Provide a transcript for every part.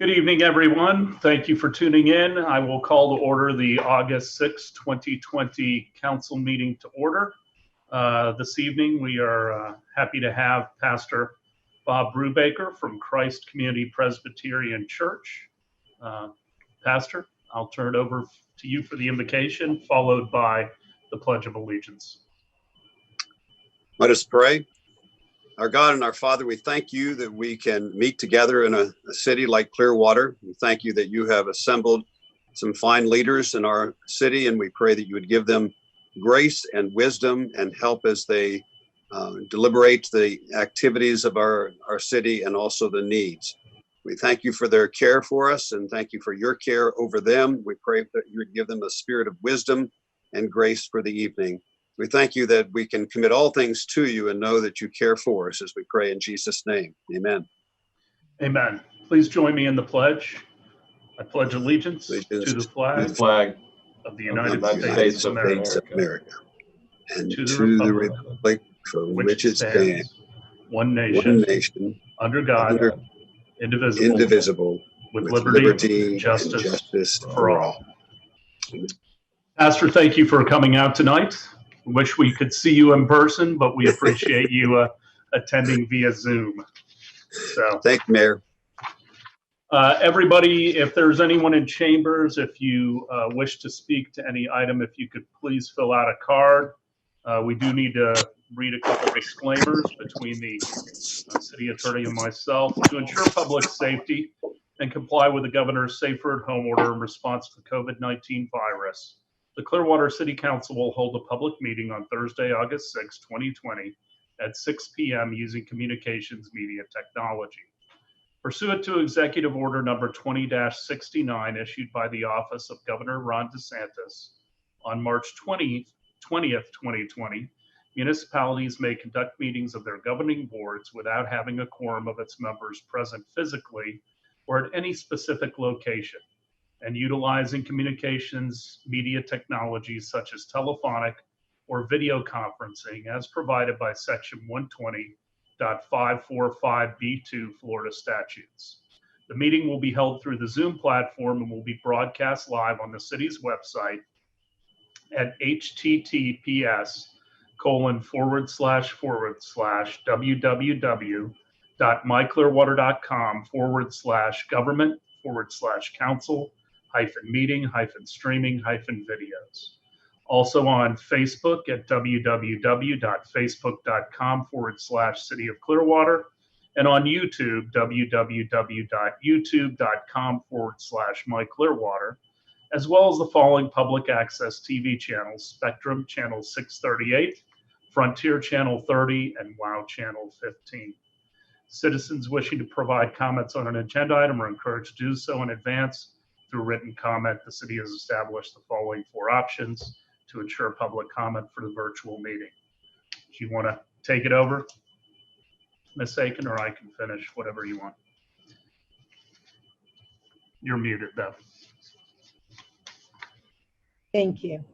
Good evening, everyone. Thank you for tuning in. I will call to order the August 6, 2020 council meeting to order. This evening, we are happy to have Pastor Bob Brubaker from Christ Community Presbyterian Church. Pastor, I'll turn it over to you for the invocation, followed by the Pledge of Allegiance. Let us pray. Our God and our Father, we thank you that we can meet together in a city like Clearwater. We thank you that you have assembled some fine leaders in our city, and we pray that you would give them grace and wisdom and help as they deliberate the activities of our city and also the needs. We thank you for their care for us and thank you for your care over them. We pray that you would give them a spirit of wisdom and grace for the evening. We thank you that we can commit all things to you and know that you care for us as we pray in Jesus' name. Amen. Amen. Please join me in the pledge. I pledge allegiance to the flag of the United States of America and to the republic for which it stands, one nation, under God, indivisible, with liberty and justice for all. Pastor, thank you for coming out tonight. Wish we could see you in person, but we appreciate you attending via Zoom. So, thank you, Mayor. Everybody, if there's anyone in chambers, if you wish to speak to any item, if you could please fill out a card. We do need to read a couple disclaimers between the city attorney and myself. To ensure public safety and comply with the governor's safer at home order in response to the COVID-19 virus, the Clearwater City Council will hold a public meeting on Thursday, August 6, 2020 at 6 p.m. using communications media technology. Pursuant to Executive Order number 20-69 issued by the Office of Governor Ron DeSantis on March 20th, 2020, municipalities may conduct meetings of their governing boards without having a quorum of its members present physically or at any specific location, and utilizing communications media technologies such as telephonic or video conferencing as provided by Section 120.545B2 Florida statutes. The meeting will be held through the Zoom platform and will be broadcast live on the city's website at https://www.myclearwater.com/government/council-meeting-streaming-videos. Also on Facebook at www.facebook.com/City of Clearwater, and on YouTube, www.youtube.com/myclearwater, as well as the following public access TV channels: Spectrum Channel 638, Frontier Channel 30, and WOW Channel 15. Citizens wishing to provide comments on an agenda item are encouraged to do so in advance through written comment. The city has established the following four options to ensure public comment for the virtual meeting. Do you want to take it over, Ms. Aiken, or I can finish, whatever you want? You're muted, though. Thank you.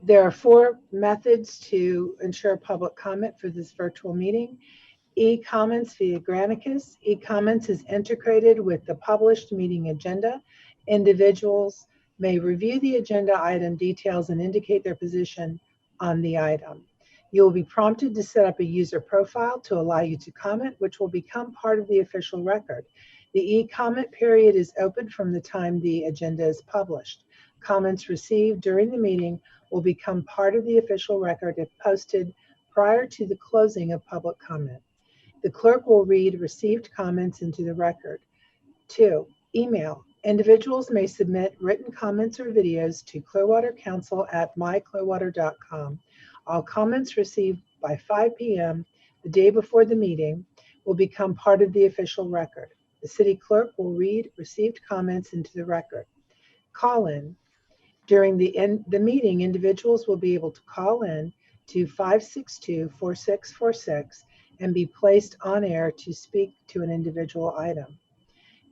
There are four methods to ensure public comment for this virtual meeting. E-comments via Granicus. E-comments is integrated with the published meeting agenda. Individuals may review the agenda item details and indicate their position on the item. You will be prompted to set up a user profile to allow you to comment, which will become part of the official record. The e-comment period is open from the time the agenda is published. Comments received during the meeting will become part of the official record if posted prior to the closing of public comment. The clerk will read received comments into the record. 2, email. Individuals may submit written comments or videos to clearwatercouncil@myclearwater.com. All comments received by 5 p.m. the day before the meeting will become part of the official record. The city clerk will read received comments into the record. Call in. During the meeting, individuals will be able to call in to 562-4646 and be placed on air to speak to an individual item.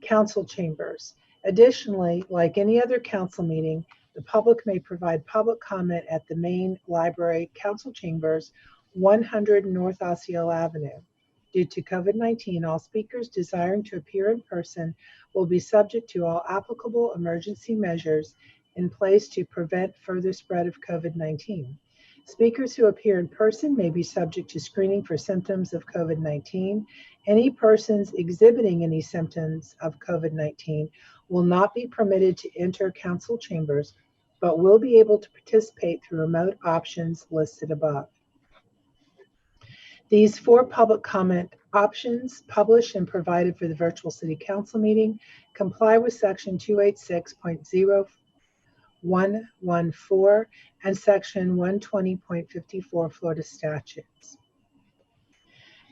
Council chambers. Additionally, like any other council meeting, the public may provide public comment at the main library council chambers, 100 North Osceola Avenue. Due to COVID-19, all speakers desiring to appear in person will be subject to all applicable emergency measures in place to prevent further spread of COVID-19. Speakers who appear in person may be subject to screening for symptoms of COVID-19. Any persons exhibiting any symptoms of COVID-19 will not be permitted to enter council chambers, but will be able to participate through remote options listed above. These 4 public comment options, published and provided for the virtual city council meeting, comply with section 286.0114 and section 120.54 Florida statutes.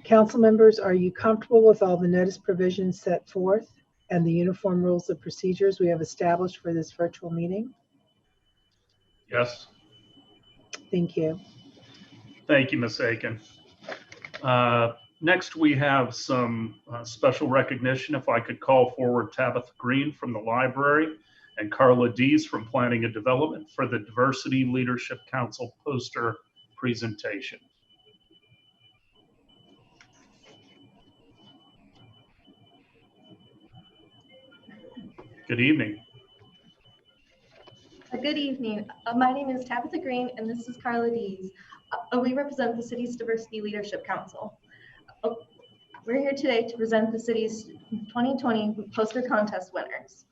Council members, are you comfortable with all the notice provisions set forth and the uniform rules of procedures we have established for this virtual meeting? Yes. Thank you. Thank you, Ms. Aiken. Next, we have some special recognition. If I could call forward Tabitha Green from the library and Carla Dees from Planning and Development for the Diversity Leadership Council poster presentation. Good evening. Good evening. My name is Tabitha Green, and this is Carla Dees. We represent the city's Diversity Leadership Council. We're here today to present the city's 2020 poster contest winners.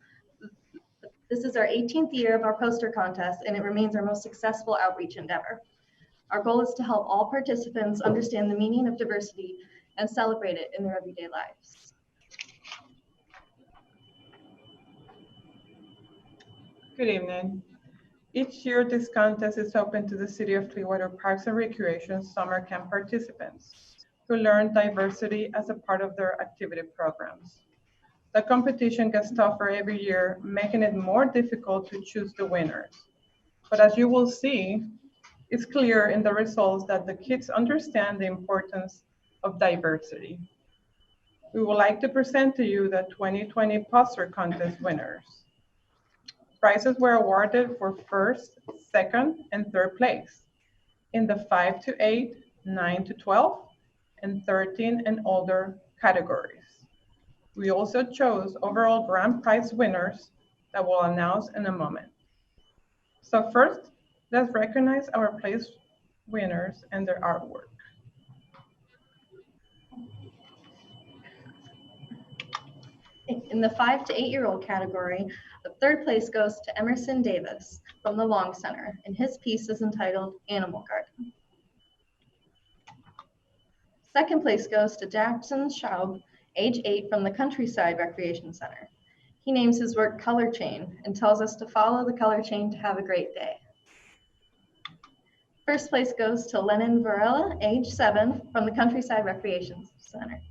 This is our 18th year of our poster contest, and it remains our most successful outreach endeavor. Our goal is to help all participants understand the meaning of diversity and celebrate it in their everyday lives. Good evening. Each year, this contest is open to the City of Clearwater Parks and Recreation summer camp participants who learn diversity as a part of their activity programs. The competition gets tougher every year, making it more difficult to choose the winners. But as you will see, it's clear in the results that the kids understand the importance of diversity. We would like to present to you the 2020 poster contest winners. Prizes were awarded for first, second, and third place in the 5 to 8, 9 to 12, and 13 and older categories. We also chose overall grand prize winners that we'll announce in a moment. So first, let's recognize our place winners and their artwork. In the 5 to 8-year-old category, the third place goes to Emerson Davis from the Long Center, and his piece is entitled Animal Garden. Second place goes to Jaxon Schaub, age 8, from the Countryside Recreation Center. He names his work Color Chain and tells us to follow the color chain to have a great day. First place goes to Lennon Varela, age 7, from the Countryside Recreation Center.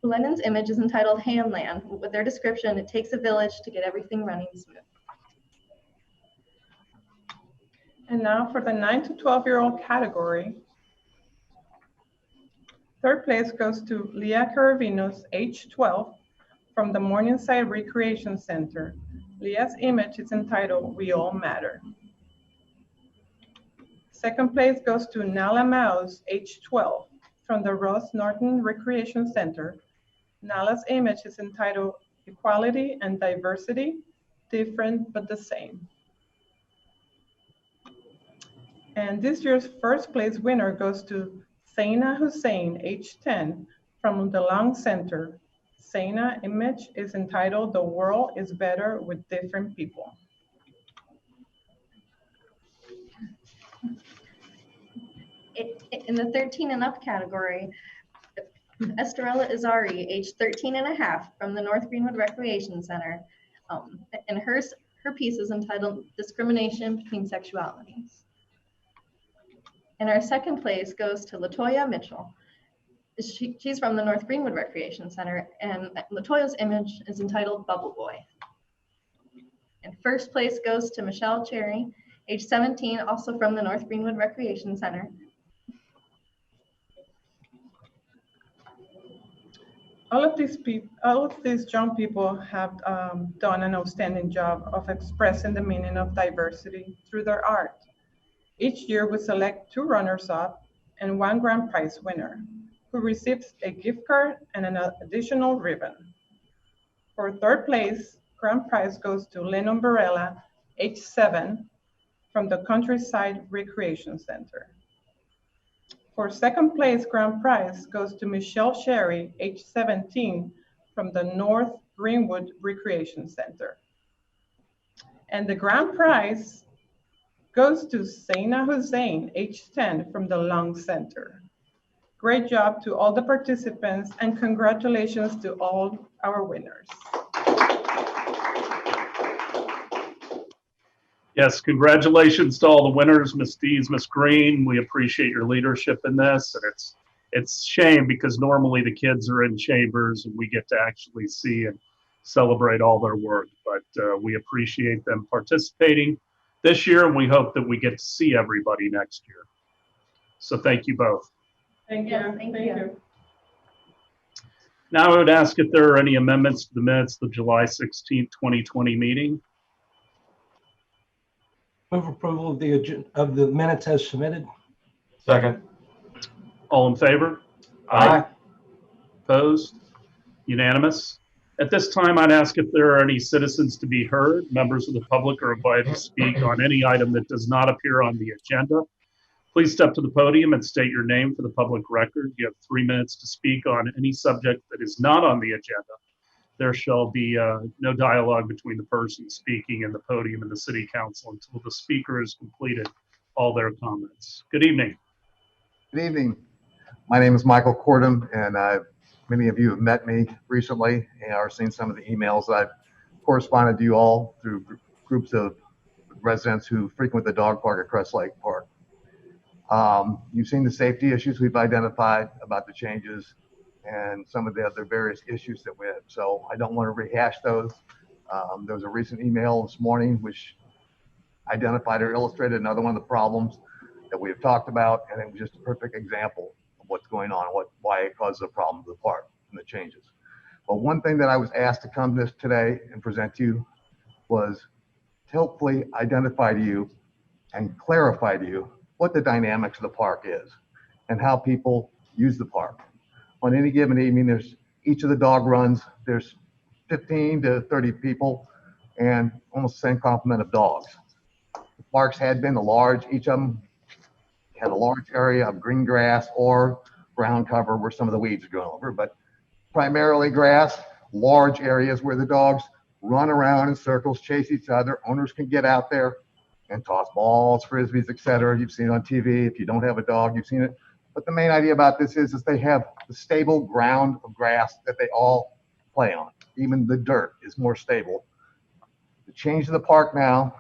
Lennon's image is entitled Hamland. With their description, it takes a village to get everything running smooth. And now for the 9 to 12-year-old category. Third place goes to Lia Karabinos, age 12, from the Morningside Recreation Center. Lia's image is entitled We All Matter. Second place goes to Nala Mouse, age 12, from the Ross Norton Recreation Center. Nala's image is entitled Equality and Diversity, Different but the Same. And this year's first place winner goes to Zaina Hussein, age 10, from the Long Center. Zaina's image is entitled The World is Better with Different People. In the 13 and up category, Estrella Izari, age 13 and a half, from the North Greenwood Recreation Center. And her piece is entitled Discrimination Between Sexualities. And our second place goes to Latoya Mitchell. She's from the North Greenwood Recreation Center, and Latoya's image is entitled Bubble Boy. And first place goes to Michelle Chery, age 17, also from the North Greenwood Recreation Center. All of these young people have done an outstanding job of expressing the meaning of diversity through their art. Each year we select 2 runners-up and 1 grand prize winner. who receives a gift card and an additional ribbon. For third place, grand prize goes to Lennon Barella, age 7, from the Countryside Recreation Center. For second place, grand prize goes to Michelle Chery, age 17, from the North Greenwood Recreation Center. And the grand prize goes to Zaina Hussein, age 10, from the Lung Center. Great job to all the participants, and congratulations to all our winners. Yes, congratulations to all the winners, Ms. Dees, Ms. Green. We appreciate your leadership in this. And it's shame because normally the kids are in chambers and we get to actually see and celebrate all their work. But we appreciate them participating this year, and we hope that we get to see everybody next year. So thank you both. Thank you. Yes, thank you. Now I would ask if there are any amendments to the minutes of the July 16th, 2020 meeting. Move approval of the minutes as submitted. Second. All in favor? Aye. Opposed? Unanimous. At this time, I'd ask if there are any citizens to be heard. Members of the public are invited to speak on any item that does not appear on the agenda. Please step to the podium and state your name for the public record. You have 3 minutes to speak on any subject that is not on the agenda. There shall be no dialogue between the person speaking and the podium and the city council until the speaker has completed all their comments. Good evening. Good evening. My name is Michael Cordham, and many of you have met me recently and are seeing some of the emails that I've corresponded to you all through groups of residents who frequent the dog park at Crest Lake Park. You've seen the safety issues we've identified about the changes and some of the other various issues that we have. So I don't want to rehash those. There was a recent email this morning which identified or illustrated another one of the problems that we have talked about, and it was just a perfect example of what's going on and why it causes a problem to the park and the changes. But one thing that I was asked to come to this today and present to you was to hopefully identify to you and clarify to you what the dynamics of the park is and how people use the park. On any given evening, there's each of the dog runs, there's 15 to 30 people and almost the same complement of dogs. The parks had been each of them had a large area of green grass or ground cover where some of the weeds are growing over, but primarily grass, large areas where the dogs run around in circles, chase each other. Owners can get out there and toss balls, frisbees, etc. You've seen it on TV. If you don't have a dog, you've seen it. But the main idea about this is they have the stable ground of grass that they all play on. Even the dirt is more stable. The change to the park now,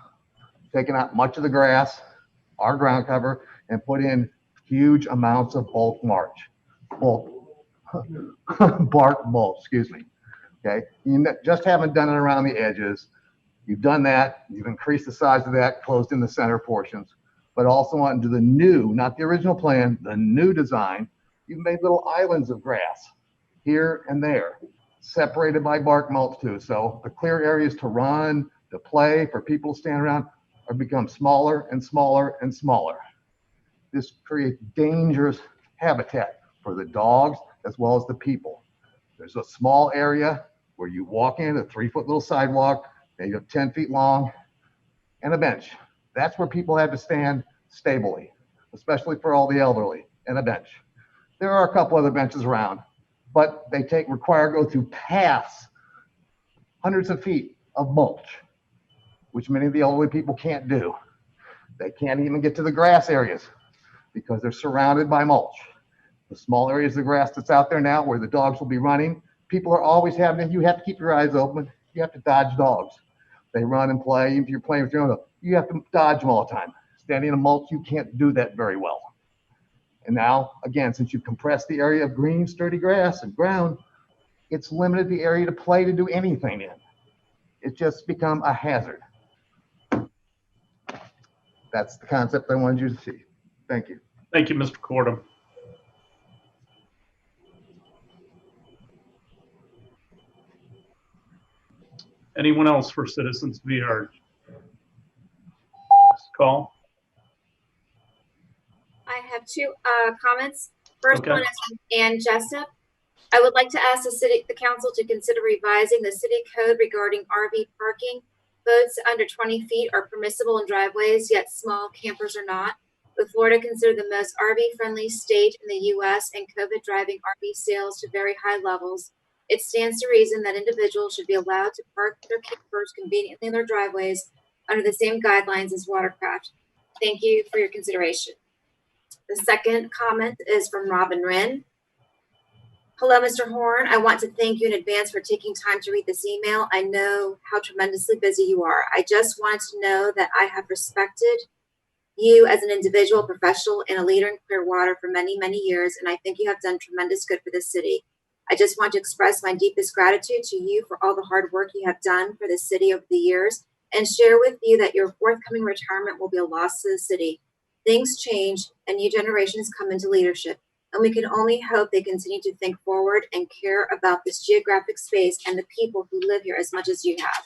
taking out much of the grass, our ground cover, and put in huge amounts of bark mulch, excuse me. Okay, you just haven't done it around the edges. You've done that. You've increased the size of that, closed in the center portions, but also onto the new, not the original plan, the new design. You've made little islands of grass here and there, separated by bark mulch too. So the clear areas to run, to play, for people to stand around are become smaller and smaller and smaller. This creates dangerous habitat for the dogs as well as the people. There's a small area where you walk in, a 3-foot little sidewalk, maybe 10 feet long, and a bench. That's where people have to stand stably, especially for all the elderly, and a bench. There are a couple other benches around, but they require go through paths, hundreds of feet of mulch, which many of the elderly people can't do. They can't even get to the grass areas because they're surrounded by mulch. The small areas of grass that's out there now where the dogs will be running, people are always you have to keep your eyes open. You have to dodge dogs. They run and play. If you're playing with your own, you have to dodge them all the time. Standing in a mulch, you can't do that very well. And now, again, since you've compressed the area of green, sturdy grass and ground, it's limited the area to play, to do anything in. It's just become a hazard. That's the concept I wanted you to see. Thank you. Thank you, Mr. Cordham. Anyone else for citizens to be heard? Call. I have two comments. First Okay. one is from Ann Jessup. I would like to ask the council to consider revising the city code regarding RV parking. Boats under 20 feet are permissible in driveways, yet small campers are not. With Florida considered the most RV-friendly state in the U.S. and COVID driving RV sales to very high levels, it stands to reason that individuals should be allowed to park their campers conveniently in their driveways under the same guidelines as watercraft. Thank you for your consideration. The second comment is from Robin Wren. Hello, Mr. Horn. I want to thank you in advance for taking time to read this email. I know how tremendously busy you are. I just wanted to know that I have respected you as an individual, professional, and a leader in Clearwater for many, many years, and I think you have done tremendous good for this city. I just want to express my deepest gratitude to you for all the hard work you have done for this city over the years, and share with you that your forthcoming retirement will be a loss to the city. Things change, and new generations come into leadership, and we can only hope they continue to think forward and care about this geographic space and the people who live here as much as you have.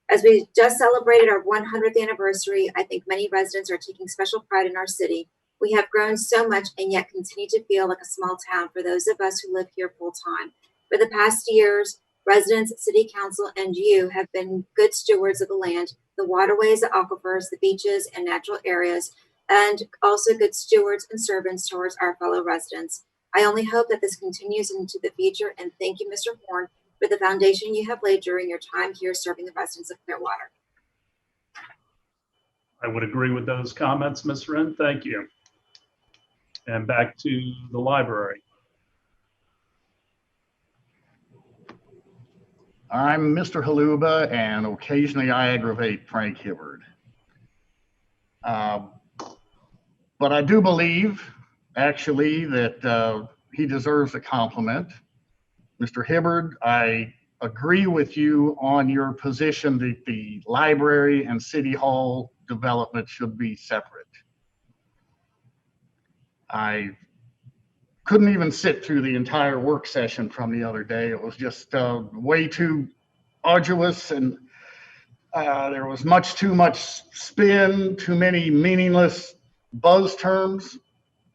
As we just celebrated our 100th anniversary, I think many residents are taking special pride in our city. We have grown so much and yet continue to feel like a small town for those of us who live here full time. For the past years, residents, city council, and you have been good stewards of the land, the waterways, the aquifers, the beaches, and natural areas, and also good stewards and servants towards our fellow residents. I only hope that this continues into the future, and thank you, Mr. Horn, for the foundation you have laid during your time here serving the residents of Clearwater. I would agree with those comments, Ms. Wren. Thank you. And back to the library. I'm Mr. Haluba, and occasionally I aggravate Frank Hibbard. But I do believe, actually, that he deserves a compliment. Mr. Hibbard, I agree with you on your position that the library and city hall development should be separate. I couldn't even sit through the entire work session from the other day. It was just way too arduous, and there was too much spin, too many meaningless buzz terms,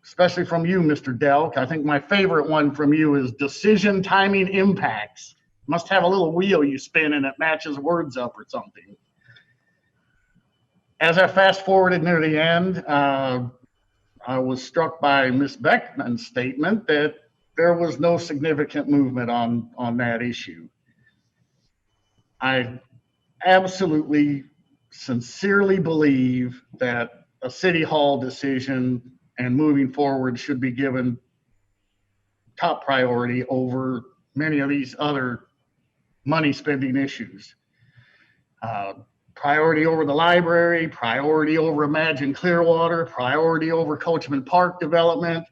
especially from you, Mr. Delk. I think my favorite one from you is decision timing impacts. Must have a little wheel you spin and it matches words up or something. As I fast forwarded near the end, I was struck by Ms. Beckman's statement that there was no significant movement on that issue. I absolutely, sincerely believe that a city hall decision and moving forward should be given top priority over many of these other money spending issues. Priority over the library, priority over Imagine Clearwater, priority over Coachman Park development,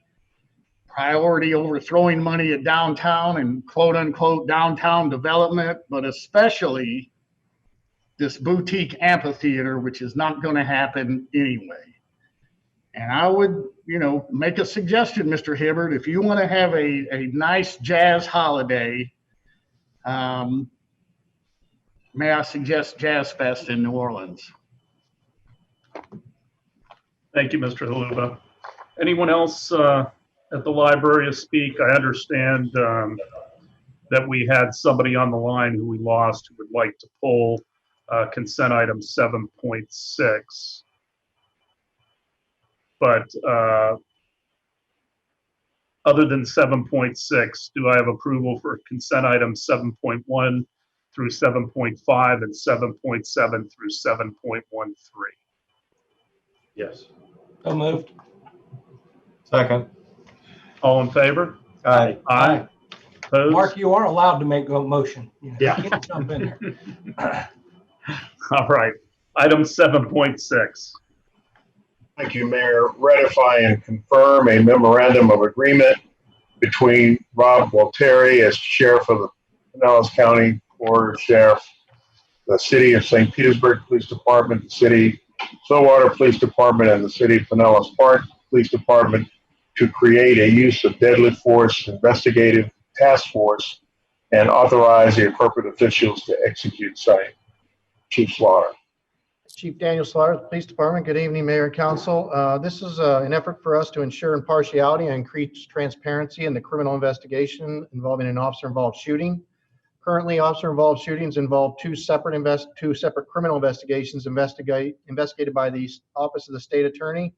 priority over throwing money at downtown and quote unquote downtown development, but especially this boutique amphitheater, which is not going to happen anyway. And I would, make a suggestion, Mr. Hibbard, if you want to have a nice jazz holiday, may I suggest Jazz Fest in New Orleans? Thank you, Mr. Haluba. Anyone else at the library to speak? I understand that we had somebody on the line who we lost who would like to pull consent item 7.6. But other than 7.6, do I have approval for consent items 7.1 through 7.5 and 7.7 through 7.13? Yes. So moved. Second. All in favor? Aye. Aye. Opposed? Mark, you are allowed to make a motion. Yeah. You can't jump in there. All right. Item 7.6. Thank you, Mayor. Ratify and confirm a memorandum of agreement between Rob Walteri as Sheriff of the Pinellas County Board Sheriff, the City of St. Petersburg Police Department, the City Clearwater Police Department, and the City of Pinellas Park Police Department to create a use of deadly force investigative task force and authorize the appropriate officials to execute site. Chief Slaughter. Chief Daniel Slaughter, Police Department. Good evening, Mayor and Council. This is an effort for us to ensure impartiality and increase transparency in the criminal investigation involving an officer-involved shooting. Currently, officer-involved shootings involve two separate criminal investigations investigated by the Office of the State Attorney,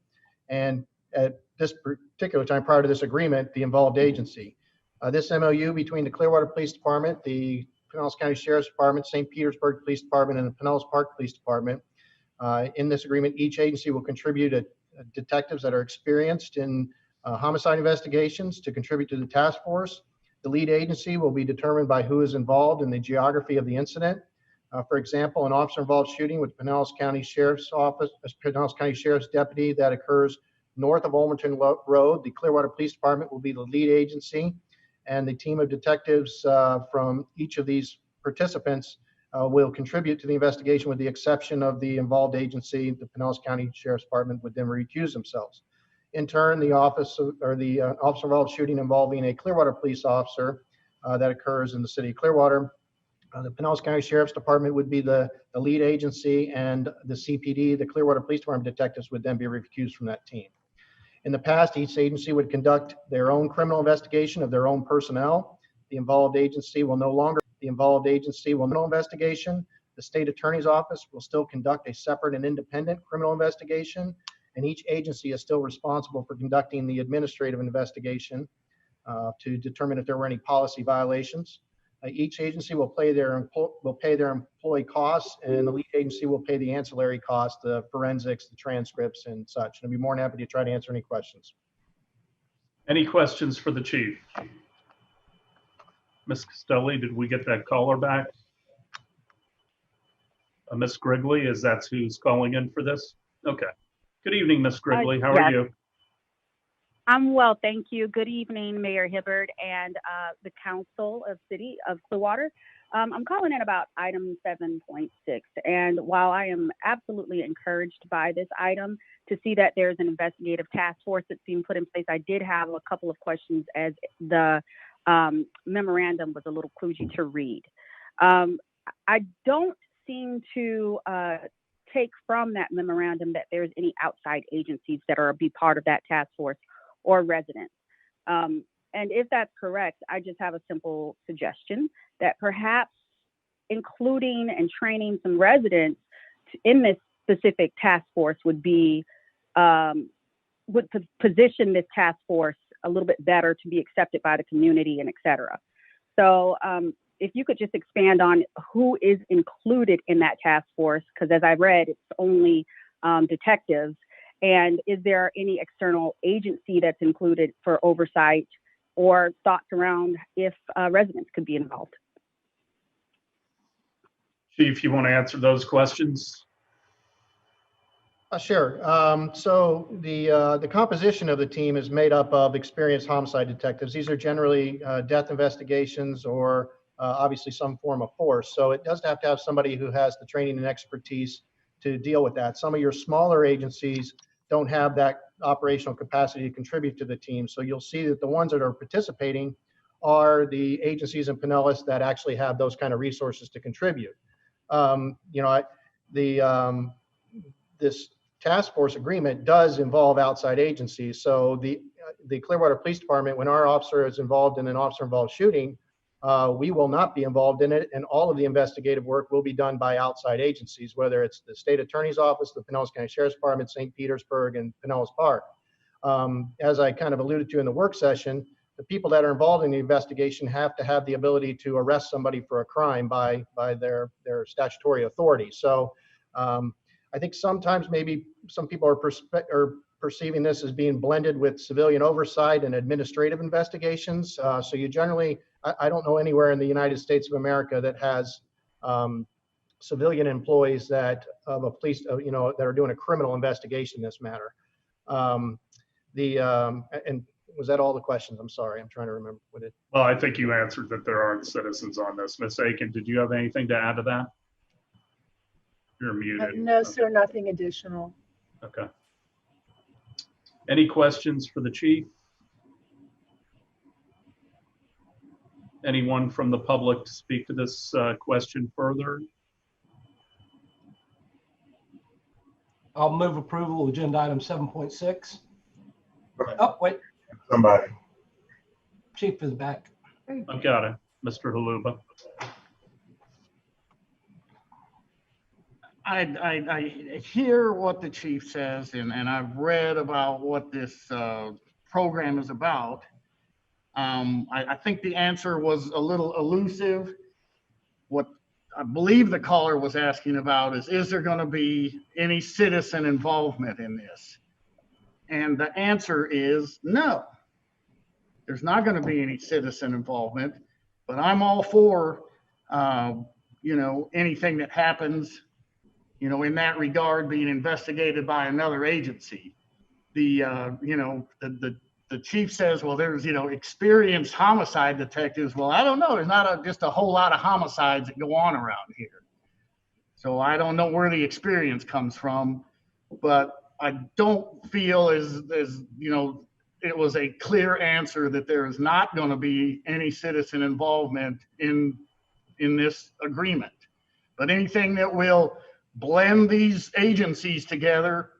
and at this particular time, prior to this agreement, the involved agency. This MOU between the Clearwater Police Department, the Pinellas County Sheriff's Department, St. Petersburg Police Department, and the Pinellas Park Police Department. In this agreement, each agency will contribute detectives that are experienced in homicide investigations to contribute to the task force. The lead agency will be determined by who is involved in the geography of the incident. For example, an officer-involved shooting with Pinellas County Sheriff's Office, Pinellas County Sheriff's Deputy that occurs north of Olmerton Road, the Clearwater Police Department will be the lead agency, and the team of detectives from each of these participants will contribute to the investigation with the exception of the involved agency. The Pinellas County Sheriff's Department would then recuse themselves. In turn, the officer-involved shooting involving a Clearwater police officer that occurs in the city of Clearwater, the Pinellas County Sheriff's Department would be the lead agency, and the CPD, the Clearwater Police Department detectives, would then be recused from that team. In the past, each agency would conduct their own criminal investigation of their own personnel. The involved agency will no longer investigation. The state attorney's office will still conduct a separate and independent criminal investigation, and each agency is still responsible for conducting the administrative investigation to determine if there were any policy violations. Each agency will pay their employee costs, and the lead agency will pay the ancillary costs, the forensics, the transcripts, and such. And I'd be more than happy to try to answer any questions. Any questions for the chief? Ms. Costelli, did we get that caller back? Ms. Grigley, is that who's calling in for this? Okay. Good evening, Ms. Grigley. How are you? I'm well, thank you. Good evening, Mayor Hibbard and the Council of City of Clearwater. I'm calling in about item 7.6. And while I am absolutely encouraged by this item to see that there's an investigative task force that's being put in place, I did have a couple of questions as the memorandum was a little kludgy to read. I don't seem to take from that memorandum that there's any outside agencies that are be part of that task force or residents. And if that's correct, I just have a simple suggestion that perhaps including and training some residents in this specific task force would be, would position this task force a little bit better to be accepted by the community and et cetera. So if you could just expand on who is included in that task force, because as I read, it's only detectives. And is there any external agency that's included for oversight or thoughts around if residents could be involved? Chief, you want to answer those questions? Sure. So the composition of the team is made up of experienced homicide detectives. These are generally death investigations or obviously some form of force. So it does have to have somebody who has the training and expertise to deal with that. Some of your smaller agencies don't have that operational capacity to contribute to the team. So you'll see that the ones that are participating are the agencies in Pinellas that actually have those kind of resources to contribute. This task force agreement does involve outside agencies. So the Clearwater Police Department, when our officer is involved in an officer-involved shooting, we will not be involved in it, and all of the investigative work will be done by outside agencies, whether it's the state attorney's office, the Pinellas County Sheriff's Department, St. Petersburg, and Pinellas Park. As I kind of alluded to in the work session, the people that are involved in the investigation have to have the ability to arrest somebody for a crime by their statutory authority. So I think sometimes maybe some people are perceiving this as being blended with civilian oversight and administrative investigations. So you generally, I don't know anywhere in the United States of America that has civilian employees that of a police, that are doing a criminal investigation in this matter. And was that all the questions? I'm sorry, I'm trying to remember what it. Well, I think you answered that there aren't citizens on this. Ms. Aiken, did you have anything to add to that? You're muted. No, sir, nothing additional. Okay. Any questions for the chief? Anyone from the public to speak to this question further? I'll move approval of agenda item 7.6. Oh, wait, Somebody. Chief is back. I've got it, Mr. Haluba. I hear what the chief says, and I've read about what this program is about. I think the answer was a little elusive. What I believe the caller was asking about is there going to be any citizen involvement in this? And the answer is no. There's not going to be any citizen involvement, but I'm all for, anything that happens, in that regard being investigated by another agency. The chief says, well, there's, experienced homicide detectives. Well, I don't know. There's not just a whole lot of homicides that go on around here. So I don't know where the experience comes from, but I don't feel as it was a clear answer that there is not going to be any citizen involvement in this agreement. But anything that will blend these agencies together,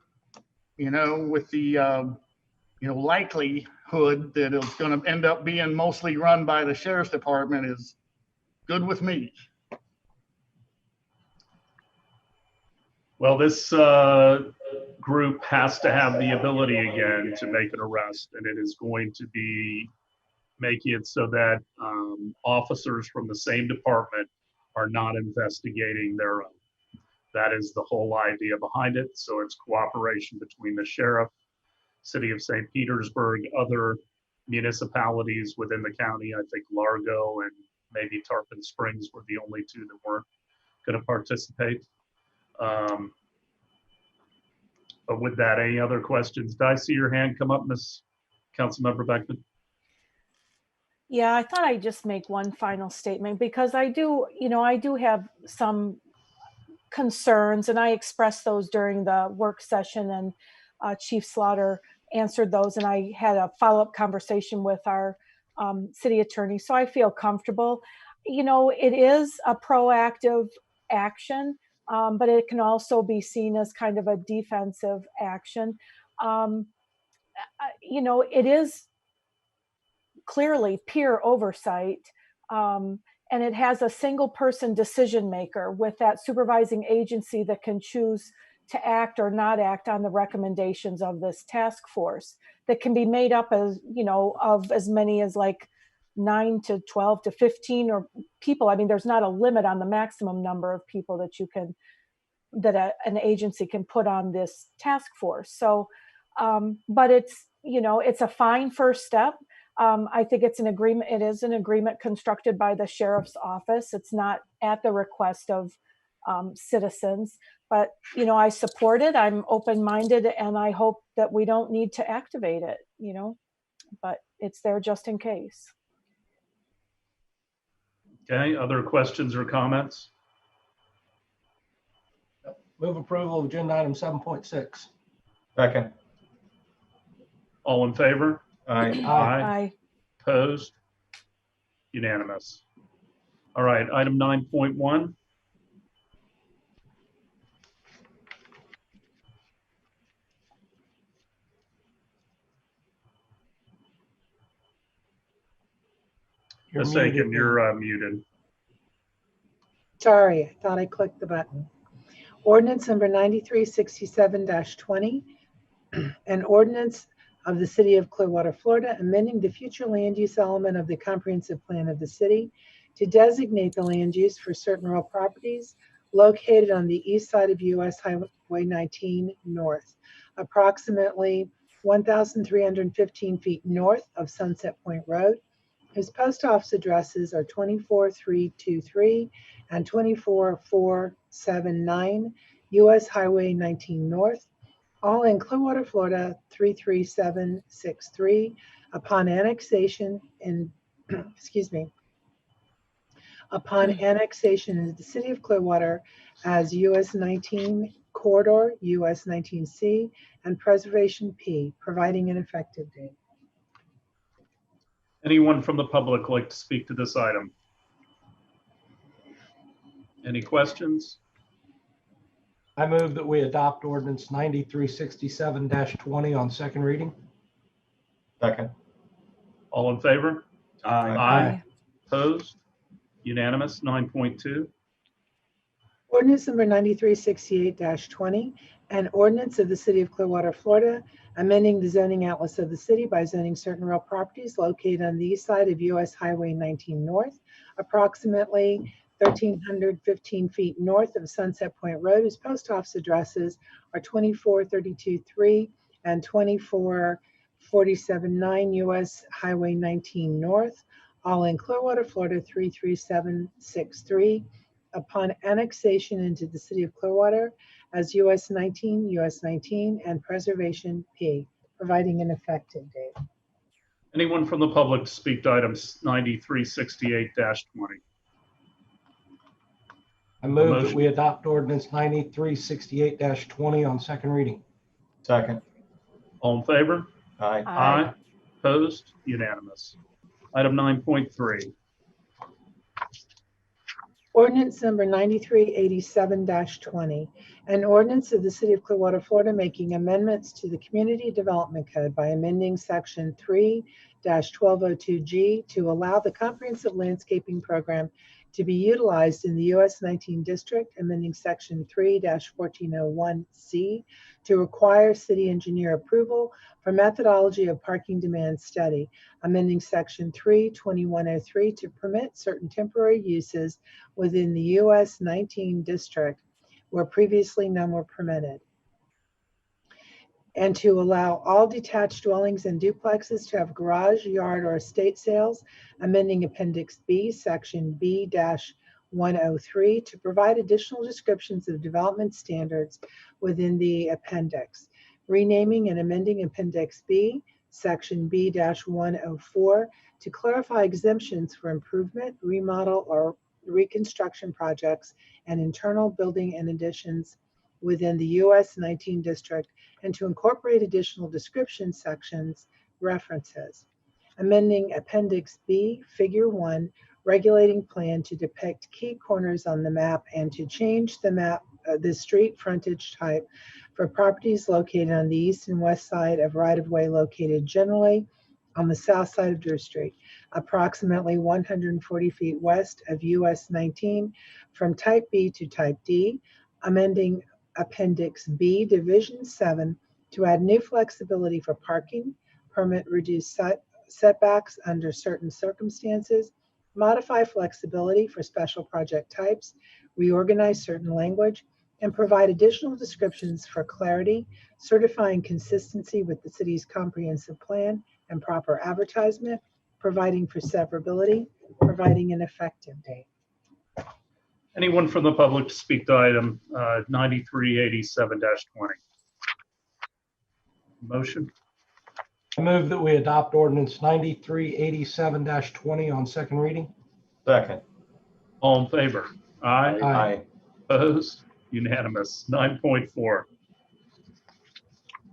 with the likelihood that it's going to end up being mostly run by the sheriff's department is good with me. Well, this group has to have the ability again to make an arrest, and it is going to be making it so that officers from the same department are not investigating their own. That is the whole idea behind it. So it's cooperation between the sheriff, City of St. Petersburg, other municipalities within the county. I think Largo and maybe Tarpon Springs were the only two that weren't going to participate. But with that, any other questions? Did I see your hand come up, Ms. Councilmember Beckman? Yeah, I thought I'd just make one final statement because I do have some concerns, and I expressed those during the work session, and Chief Slaughter answered those, and I had a follow-up conversation with our city attorney, so I feel comfortable. It is a proactive action, but it can also be seen as kind of a defensive action. It is clearly peer oversight, and it has a single person decision maker with that supervising agency that can choose to act or not act on the recommendations of this task force that can be made up as, of as many as like 9 to 12 to 15 or people. I mean, there's not a limit on the maximum number of people that an agency can put on this task force. So, but it's a fine first step. I think it's an agreement. It is an agreement constructed by the sheriff's office. It's not at the request of citizens, but I support it. I'm open-minded, and I hope that we don't need to activate it. But it's there just in case. Okay. Other questions or comments? Move approval of agenda item 7.6. Second. All in favor? Aye. Aye. Opposed? Unanimous. All right, item 9.1. Ms. Aiken, you're muted. Sorry, I thought I clicked the button. Ordinance number 9367-20, an ordinance of the City of Clearwater, Florida, amending the future land use element of the comprehensive plan of the city to designate the land use for certain real properties located on the east side of US Highway 19 North, approximately 1,315 feet north of Sunset Point Road, whose post office addresses are 24323 and 24479 US Highway 19 North, all in Clearwater, Florida 33763, upon annexation in upon annexation into the City of Clearwater as US 19 Corridor, US 19C, and Preservation P, providing an effective date. Anyone from the public like to speak to this item? Any questions? I move that we adopt ordinance 9367-20 on second reading. Second. All in favor? Aye. Aye. Opposed? Unanimous. 9.2. Ordinance number 9368-20, an ordinance of the City of Clearwater, Florida, amending the zoning atlas of the city by zoning certain real properties located on the east side of US Highway 19 North, approximately 1,315 feet north of Sunset Point Road, whose post office addresses are 24323 and 24479 US Highway 19 North, all in Clearwater, Florida 33763, upon annexation into the City of Clearwater as US 19, and Preservation P, providing an effective date. Anyone from the public to speak to items 9368-20? I move motion. that we adopt ordinance 9368-20 on second reading. Second. All in favor? Aye. Aye. Opposed? Unanimous. Item 9.3. Ordinance number 9387-20, an ordinance of the City of Clearwater, Florida, making amendments to the Community Development Code by amending Section 3-1202G to allow the comprehensive landscaping program to be utilized in the US 19 district, amending Section 3-1401C to require city engineer approval for methodology of parking demand study, amending Section 3-2103 to permit certain temporary uses within the US 19 district where previously none were permitted, and to allow all detached dwellings and duplexes to have garage, yard, or estate sales, amending Appendix B, Section B-103 to provide additional descriptions of development standards within the appendix, renaming and amending Appendix B, Section B-104 to clarify exemptions for improvement, remodel, or reconstruction projects and internal building and additions within the US 19 district, and to incorporate additional description sections references, amending Appendix B, Figure 1, regulating plan to depict key corners on the map and to change the map, the street frontage type for properties located on the east and west side of right-of-way located generally on the south side of Drew Street, approximately 140 feet west of US 19 from Type B to Type D, amending Appendix B, Division 7 to add new flexibility for parking, permit reduced setbacks under certain circumstances, modify flexibility for special project types, reorganize certain language, and provide additional descriptions for clarity, certifying consistency with the city's comprehensive plan and proper advertisement, providing for severability, providing an effective date. Anyone from the public to speak to item 9387-20? Motion? I move that we adopt ordinance 9387-20 on second reading. Second. All in favor? Aye. Aye. Opposed? Unanimous. 9.4.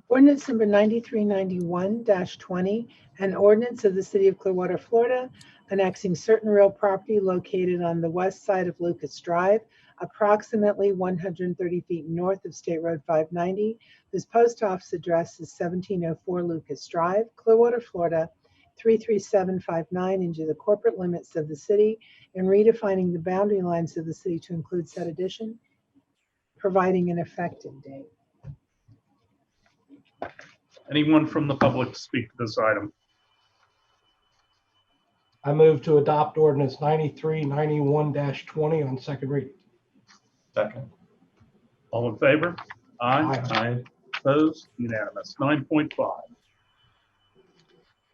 Ordinance number 9391-20, an ordinance of the City of Clearwater, Florida, annexing certain real property located on the west side of Lucas Drive, approximately 130 feet north of State Road 590, whose post office address is 1704 Lucas Drive, Clearwater, Florida 33759, into the corporate limits of the city, and redefining the boundary lines of the city to include said addition, providing an effective date. Anyone from the public to speak to this item? I move to adopt ordinance 9391-20 on second reading. Second. All in favor? Aye. Aye. Opposed? Unanimous. 9.5.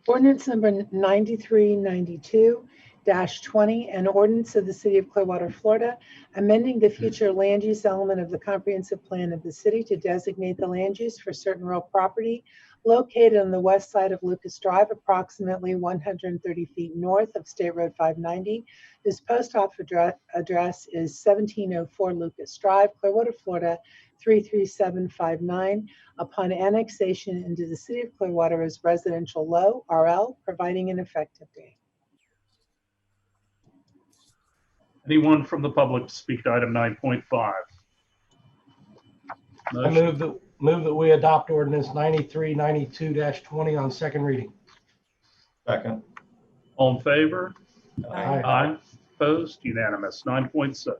Ordinance number 9392-20, an ordinance of the City of Clearwater, Florida, amending the future land use element of the comprehensive plan of the city to designate the land use for certain real property located on the west side of Lucas Drive, approximately 130 feet north of State Road 590. This post office address is 1704 Lucas Drive, Clearwater, Florida 33759, upon annexation into the City of Clearwater as residential low, RL, providing an effective date. Anyone from the public to speak to item 9.5? I move that we adopt ordinance 9392-20 on second reading. Second. All in favor? Aye. Aye. Opposed? Unanimous. 9.6.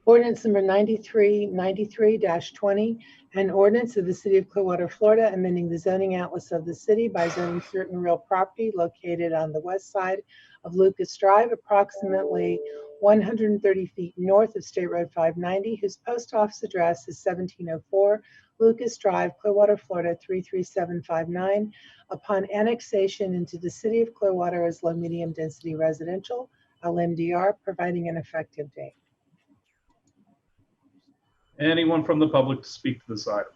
Ordinance number 9393-20, an ordinance of the City of Clearwater, Florida, amending the zoning atlas of the city by zoning certain real property located on the west side of Lucas Drive, approximately 130 feet north of State Road 590, whose post office address is 1704 Lucas Drive, Clearwater, Florida 33759, upon annexation into the City of Clearwater as low medium density residential, LMDR, providing an effective date. Anyone from the public to speak to this item?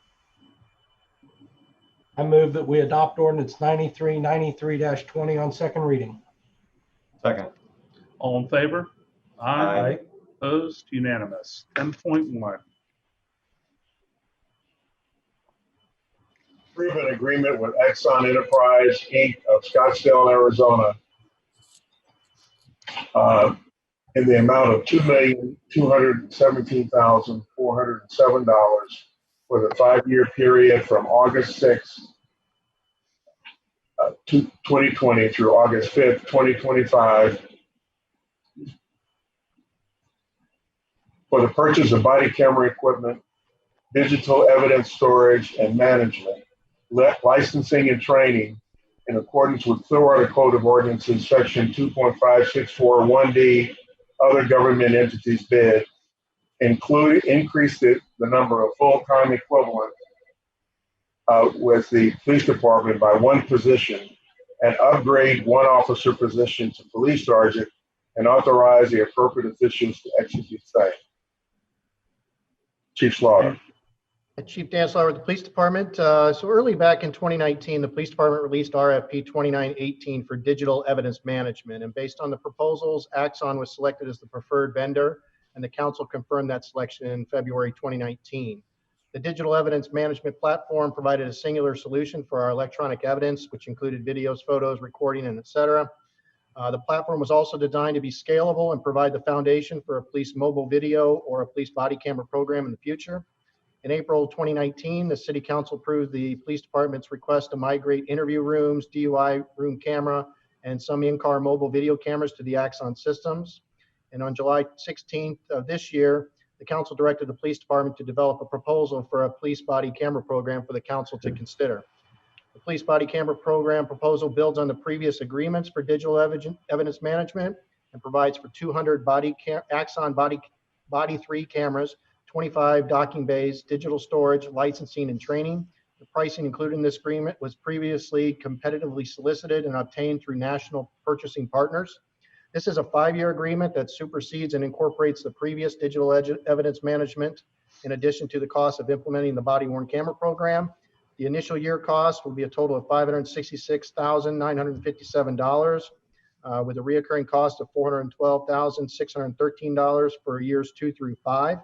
I move that we adopt ordinance 9393-20 on second reading. Second. All in favor? Aye. Opposed? Unanimous. 10.1. Approve an agreement with Exxon Enterprise, Inc. of Scottsdale, Arizona, in the amount of $2,217,407 for the 5-year period from August 6th, 2020 through August 5th, 2025, for the purchase of body camera equipment, digital evidence storage and management, licensing and training in accordance with Clearwater Code of Ordinances, Section 2.5641D, other government entities bid, increase the number of full-time equivalent with the police department by 1 position, and upgrade 1 officer position to police sergeant, and authorize the appropriate officials to execute same. Chief Slaughter. Chief Dan Slaughter with the Police Department. So early back in 2019, the Police Department released RFP 2918 for digital evidence management. And based on the proposals, Jaxon was selected as the preferred vendor, and the council confirmed that selection in February 2019. The digital evidence management platform provided a singular solution for our electronic evidence, which included videos, photos, recording, and et cetera. The platform was also designed to be scalable and provide the foundation for a police mobile video or a police body camera program in the future. In April 2019, the City Council approved the Police Department's request to migrate interview rooms, DUI room camera, and some in-car mobile video cameras to the Jaxon systems. And on July 16th of this year, the Council directed the Police Department to develop a proposal for a police body camera program for the Council to consider. The police body camera program proposal builds on the previous agreements for digital evidence management and provides for 200 Jaxon body 3 cameras, 25 docking bays, digital storage, licensing, and training. The pricing included in this agreement was previously competitively solicited and obtained through national purchasing partners. This is a 5-year agreement that supersedes and incorporates the previous digital evidence management, in addition to the cost of implementing the body-worn camera program. The initial year cost will be a total of $566,957, with a reoccurring cost of $412,613 for years 2 through 5.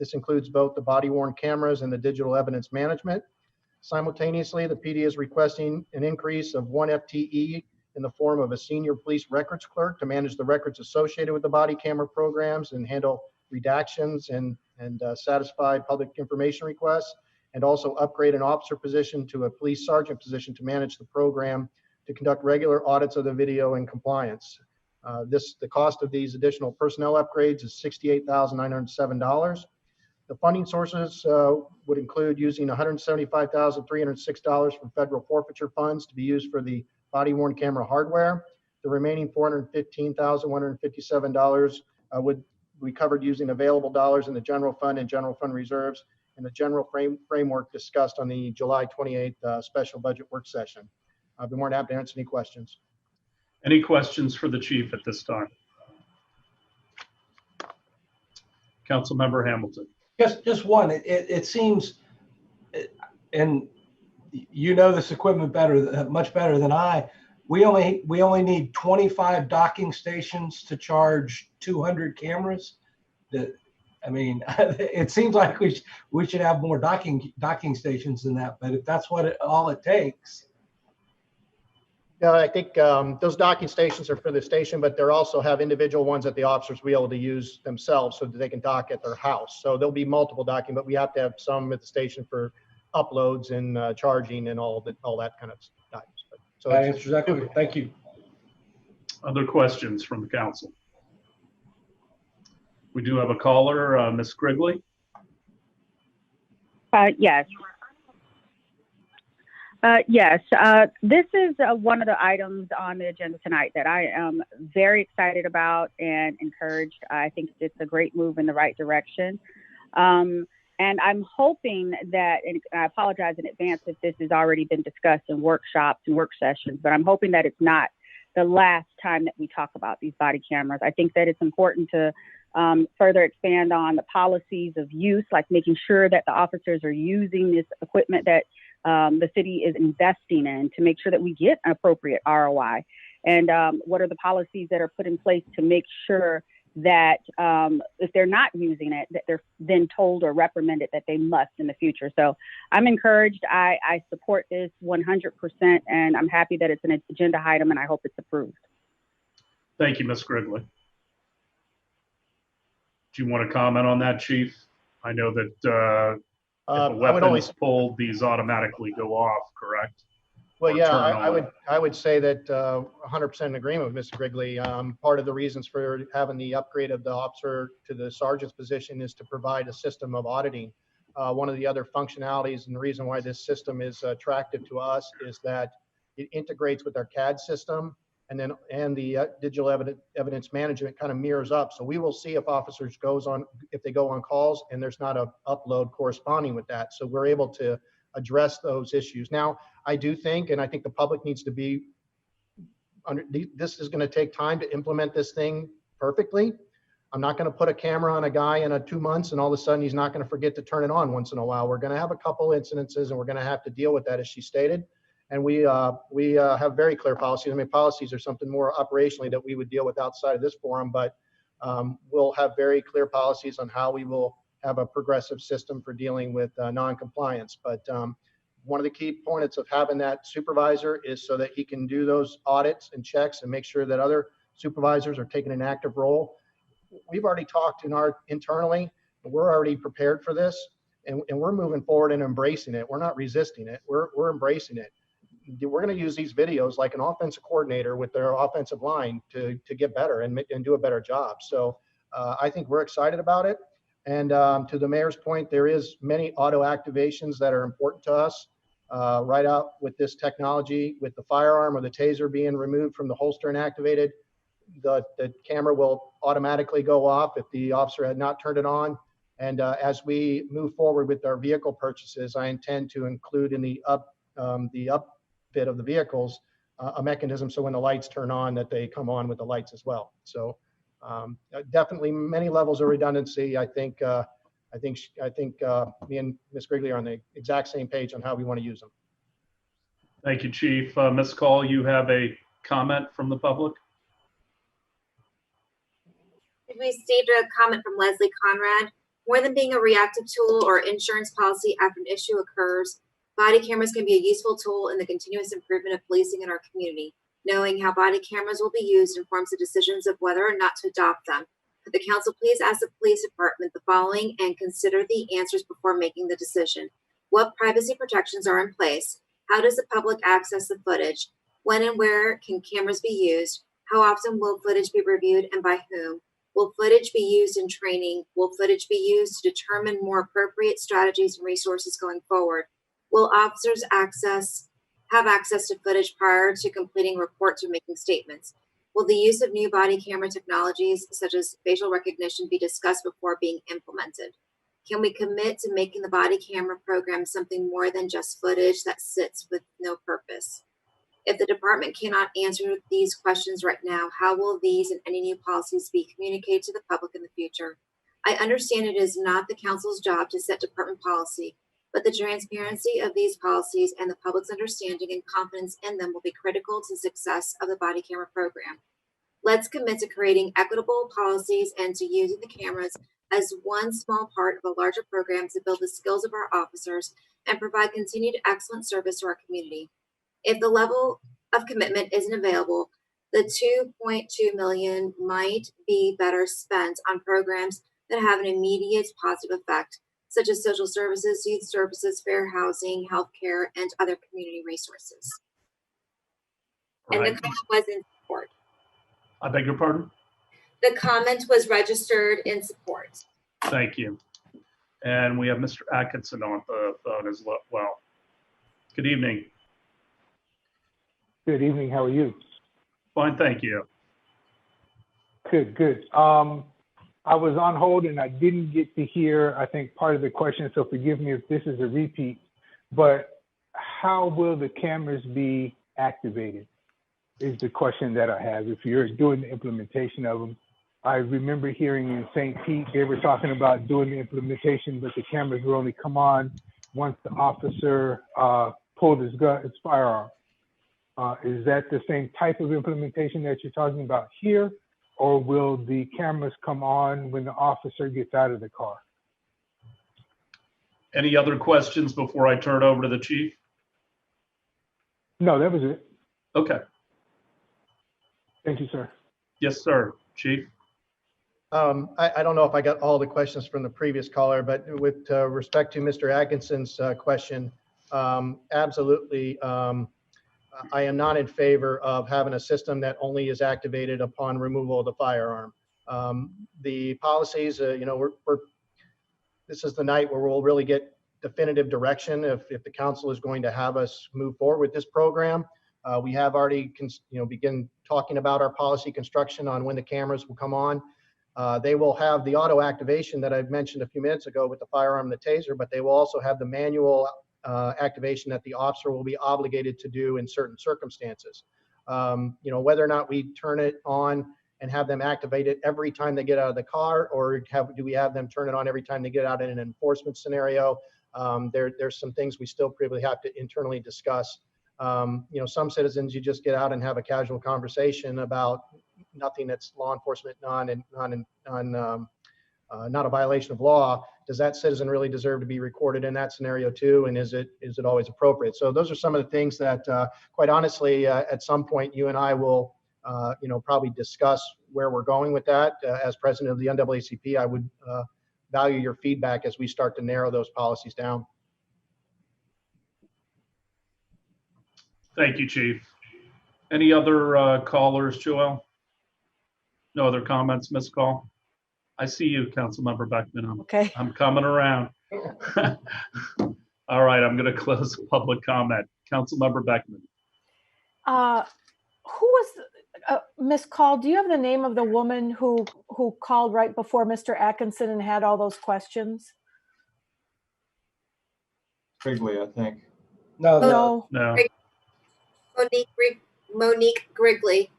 This includes both the body-worn cameras and the digital evidence management. Simultaneously, the PD is requesting an increase of 1 FTE in the form of a senior police records clerk to manage the records associated with the body camera programs and handle redactions and satisfy public information requests, and also upgrade an officer position to a police sergeant position to manage the program to conduct regular audits of the video and compliance. The cost of these additional personnel upgrades is $68,907. The funding sources would include using $175,306 from federal forfeiture funds to be used for the body-worn camera hardware. The remaining $415,157 would be covered using available dollars in the general fund and general fund reserves and the general framework discussed on the July 28th special budget work session. I'll be more than happy to answer any questions. Any questions for the chief at this time? Councilmember Hamilton. Just one. It seems, and you know this equipment much better than I. We only need 25 docking stations to charge 200 cameras. It seems like we should have more docking stations than that. But if that's all it takes. I think those docking stations are for the station, but they also have individual ones that the officers will be able to use themselves so that they can dock at their house. So there'll be multiple docking, but we have to have some at the station for uploads and charging and all that kind of stuff. So That answers that question. Thank you. Other questions from the council? We do have a caller, Ms. Grigley. Yes. Yes, this is one of the items on the agenda tonight that I am very excited about and encouraged. I think it's a great move in the right direction. And I'm hoping that, and I apologize in advance if this has already been discussed in workshops and work sessions, but I'm hoping that it's not the last time that we talk about these body cameras. I think that it's important to further expand on the policies of use, like making sure that the officers are using this equipment that the city is investing in to make sure that we get an appropriate ROI. And what are the policies that are put in place to make sure that if they're not using it, that they're then told or reprimanded that they must in the future. So I'm encouraged. I support this 100%, and I'm happy that it's an agenda item, and I hope it's approved. Thank you, Ms. Grigley. Do you want to comment on that, Chief? I know that if a weapon is pulled, these automatically go off, correct? Well, yeah, I would say that 100% in agreement with Mr. Grigley. Part of the reasons for having the upgrade of the officer to the sergeant's position is to provide a system of auditing. One of the other functionalities and the reason why this system is attractive to us is that it integrates with our CAD system, and the digital evidence management kind of mirrors up. So we will see if officers if they go on calls and there's not a upload corresponding with that. So we're able to address those issues. Now, I do think, and I think the public needs to be this is going to take time to implement this thing perfectly. I'm not going to put a camera on a guy in 2 months and all of a sudden he's not going to forget to turn it on once in a while. We're going to have a couple incidences and we're going to have to deal with that, as she stated. And we have very clear policies. I mean, policies are something more operationally that we would deal with outside of this forum, but we'll have very clear policies on how we will have a progressive system for dealing with non-compliance. But one of the key points of having that supervisor is so that he can do those audits and checks and make sure that other supervisors are taking an active role. We've already talked internally, and we're already prepared for this, and we're moving forward and embracing it. We're not resisting it. We're embracing it. We're going to use these videos like an offensive coordinator with their offensive line to get better and do a better job. So I think we're excited about it. And to the mayor's point, there is many auto activations that are important to us. Right out with this technology, with the firearm or the taser being removed from the holster and activated, the camera will automatically go off if the officer had not turned it on. And as we move forward with our vehicle purchases, I intend to include in the upfit of the vehicles a mechanism so when the lights turn on that they come on with the lights as well. So definitely many levels of redundancy. I think me and Ms. Grigley are on the exact same page on how we want to use them. Thank you, Chief. Ms. Call, you have a comment from the public? We received a comment from Leslie Conrad. More than being a reactive tool or insurance policy after an issue occurs, body cameras can be a useful tool in the continuous improvement of policing in our community. Knowing how body cameras will be used informs the decisions of whether or not to adopt them. Could the council please ask the police department the following and consider the answers before making the decision? What privacy protections are in place? How does the public access the footage? When and where can cameras be used? How often will footage be reviewed and by whom? Will footage be used in training? Will footage be used to determine more appropriate strategies and resources going forward? Will officers have access to footage prior to completing reports or making statements? Will the use of new body camera technologies, such as facial recognition, be discussed before being implemented? Can we commit to making the body camera program something more than just footage that sits with no purpose? If the department cannot answer these questions right now, how will these and any new policies be communicated to the public in the future? I understand it is not the council's job to set department policy, but the transparency of these policies and the public's understanding and confidence in them will be critical to the success of the body camera program. Let's commit to creating equitable policies and to using the cameras as one small part of a larger program to build the skills of our officers and provide continued excellent service to our community. If the level of commitment isn't available, the $2.2 million might be better spent on programs that have an immediate positive effect, such as social services, youth services, fair housing, healthcare, and other community resources. And Right. the comment was in support. I beg your pardon? The comment was registered in support. Thank you. And we have Mr. Atkinson on the phone as well. Good evening. Good evening. How are you? Fine, thank you. Good, good. I was on hold and I didn't get to hear, I think, part of the question, so forgive me if this is a repeat, but how will the cameras be activated is the question that I have. If you're doing the implementation of them, I remember hearing in St. Pete, they were talking about doing the implementation, but the cameras will only come on once the officer pulled his firearm. Is that the same type of implementation that you're talking about here, or will the cameras come on when the officer gets out of the car? Any other questions before I turn it over to the chief? No, that was it. Okay. Thank you, sir. Yes, sir. Chief? I don't know if I got all the questions from the previous caller, but with respect to Mr. Atkinson's question, absolutely. I am not in favor of having a system that only is activated upon removal of the firearm. The policies, this is the night where we'll really get definitive direction if the council is going to have us move forward with this program. We have already begin talking about our policy construction on when the cameras will come on. They will have the auto activation that I've mentioned a few minutes ago with the firearm and the taser, but they will also have the manual activation that the officer will be obligated to do in certain circumstances. Whether or not we turn it on and have them activate it every time they get out of the car, or do we have them turn it on every time they get out in an enforcement scenario? There's some things we still probably have to internally discuss. Some citizens, you just get out and have a casual conversation about nothing that's law enforcement, not a violation of law. Does that citizen really deserve to be recorded in that scenario too? And is it always appropriate? So those are some of the things that, quite honestly, at some point you and I will, probably discuss where we're going with that. As president of the NAACP, I would value your feedback as we start to narrow those policies down. Thank you, Chief. Any other callers, Joelle? No other comments, Ms. Call? I see you, Councilmember Beckman. Okay. I'm coming around. All right, I'm going to close public comment. Councilmember Beckman. Who was Ms. Call? Do you have the name of the woman who called right before Mr. Atkinson and had all those questions? Quigley, I think. No. Monique Grigley.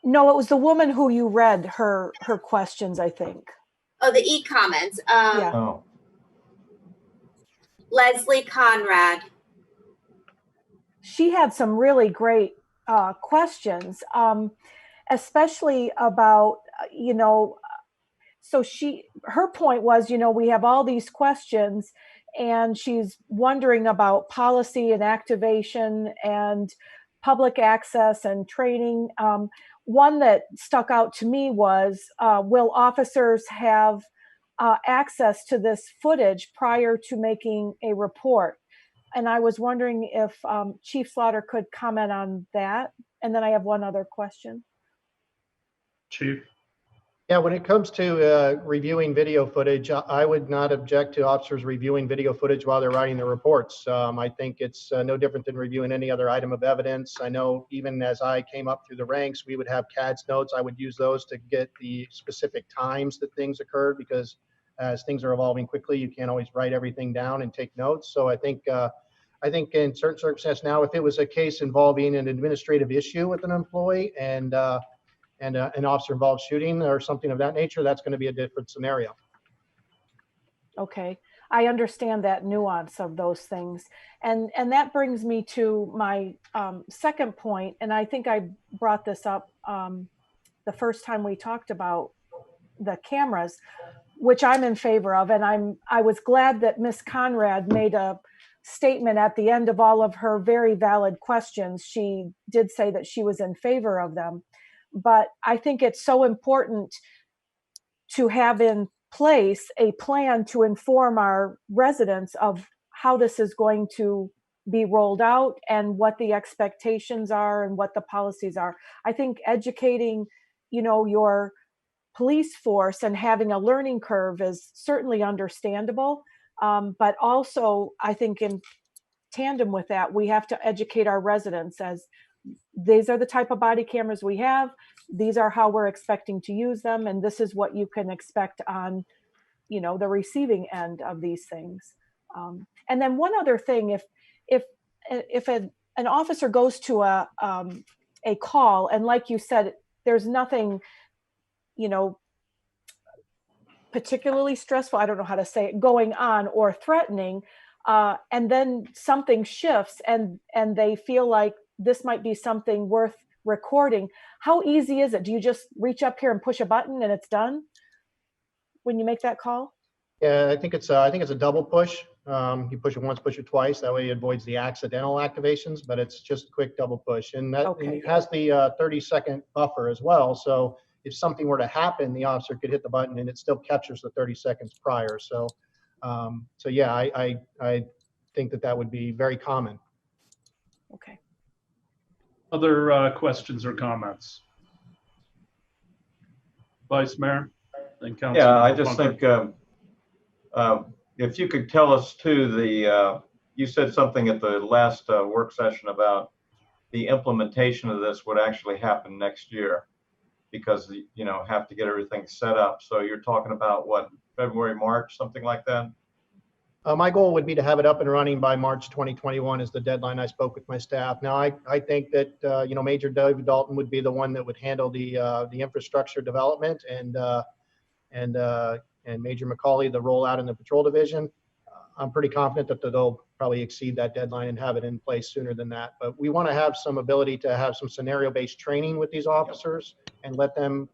No, it was the woman who you read her questions, I think. Oh, the e-comments. Yeah. Oh. Leslie Conrad. She had some really great questions, especially about, so her point was, we have all these questions and she's wondering about policy and activation and public access and training. One that stuck out to me was, will officers have access to this footage prior to making a report? And I was wondering if Chief Slaughter could comment on that. And then I have one other question. Chief? Yeah, when it comes to reviewing video footage, I would not object to officers reviewing video footage while they're writing their reports. I think it's no different than reviewing any other item of evidence. I know even as I came up through the ranks, we would have CADS notes. I would use those to get the specific times that things occurred, because as things are evolving quickly, you can't always write everything down and take notes. So I think in certain circumstances now, if it was a case involving an administrative issue with an employee and an officer involved shooting or something of that nature, that's going to be a different scenario. Okay, I understand that nuance of those things. And that brings me to my second point, and I think I brought this up the first time we talked about the cameras, which I'm in favor of. And I was glad that Ms. Conrad made a statement at the end of all of her very valid questions, she did say that she was in favor of them. But I think it's so important to have in place a plan to inform our residents of how this is going to be rolled out and what the expectations are and what the policies are. I think educating, your police force and having a learning curve is certainly understandable. But also, I think in tandem with that, we have to educate our residents as these are the type of body cameras we have. These are how we're expecting to use them. And this is what you can expect on, the receiving end of these things. And then one other thing, if an officer goes to a call, and like you said, there's nothing, particularly stressful, I don't know how to say it, going on or threatening, and then something shifts and they feel like this might be something worth recording. How easy is it? Do you just reach up here and push a button and it's done when you make that call? Yeah, I think it's a double push. You push it once, push it twice. That way it avoids the accidental activations, but it's just a quick double push. And that and it has the 30-second buffer as well. So if something were to happen, the officer could hit the button and it still captures the 30 seconds prior. So, yeah, I think that would be very common. Okay. Other questions or comments? Vice Mayor and Council. Yeah, I just think if you could tell us too, you said something at the last work session about the implementation of this would actually happen next year because, have to get everything set up. So you're talking about what, February, March, something like that? My goal would be to have it up and running by March 2021 is the deadline. I spoke with my staff. Now, I think that, Major David Dalton would be the one that would handle the infrastructure development and Major McCauley, the rollout in the patrol division. I'm pretty confident that they'll probably exceed that deadline and have it in place sooner than that. But we want to have some ability to have some scenario-based training with these officers and let them,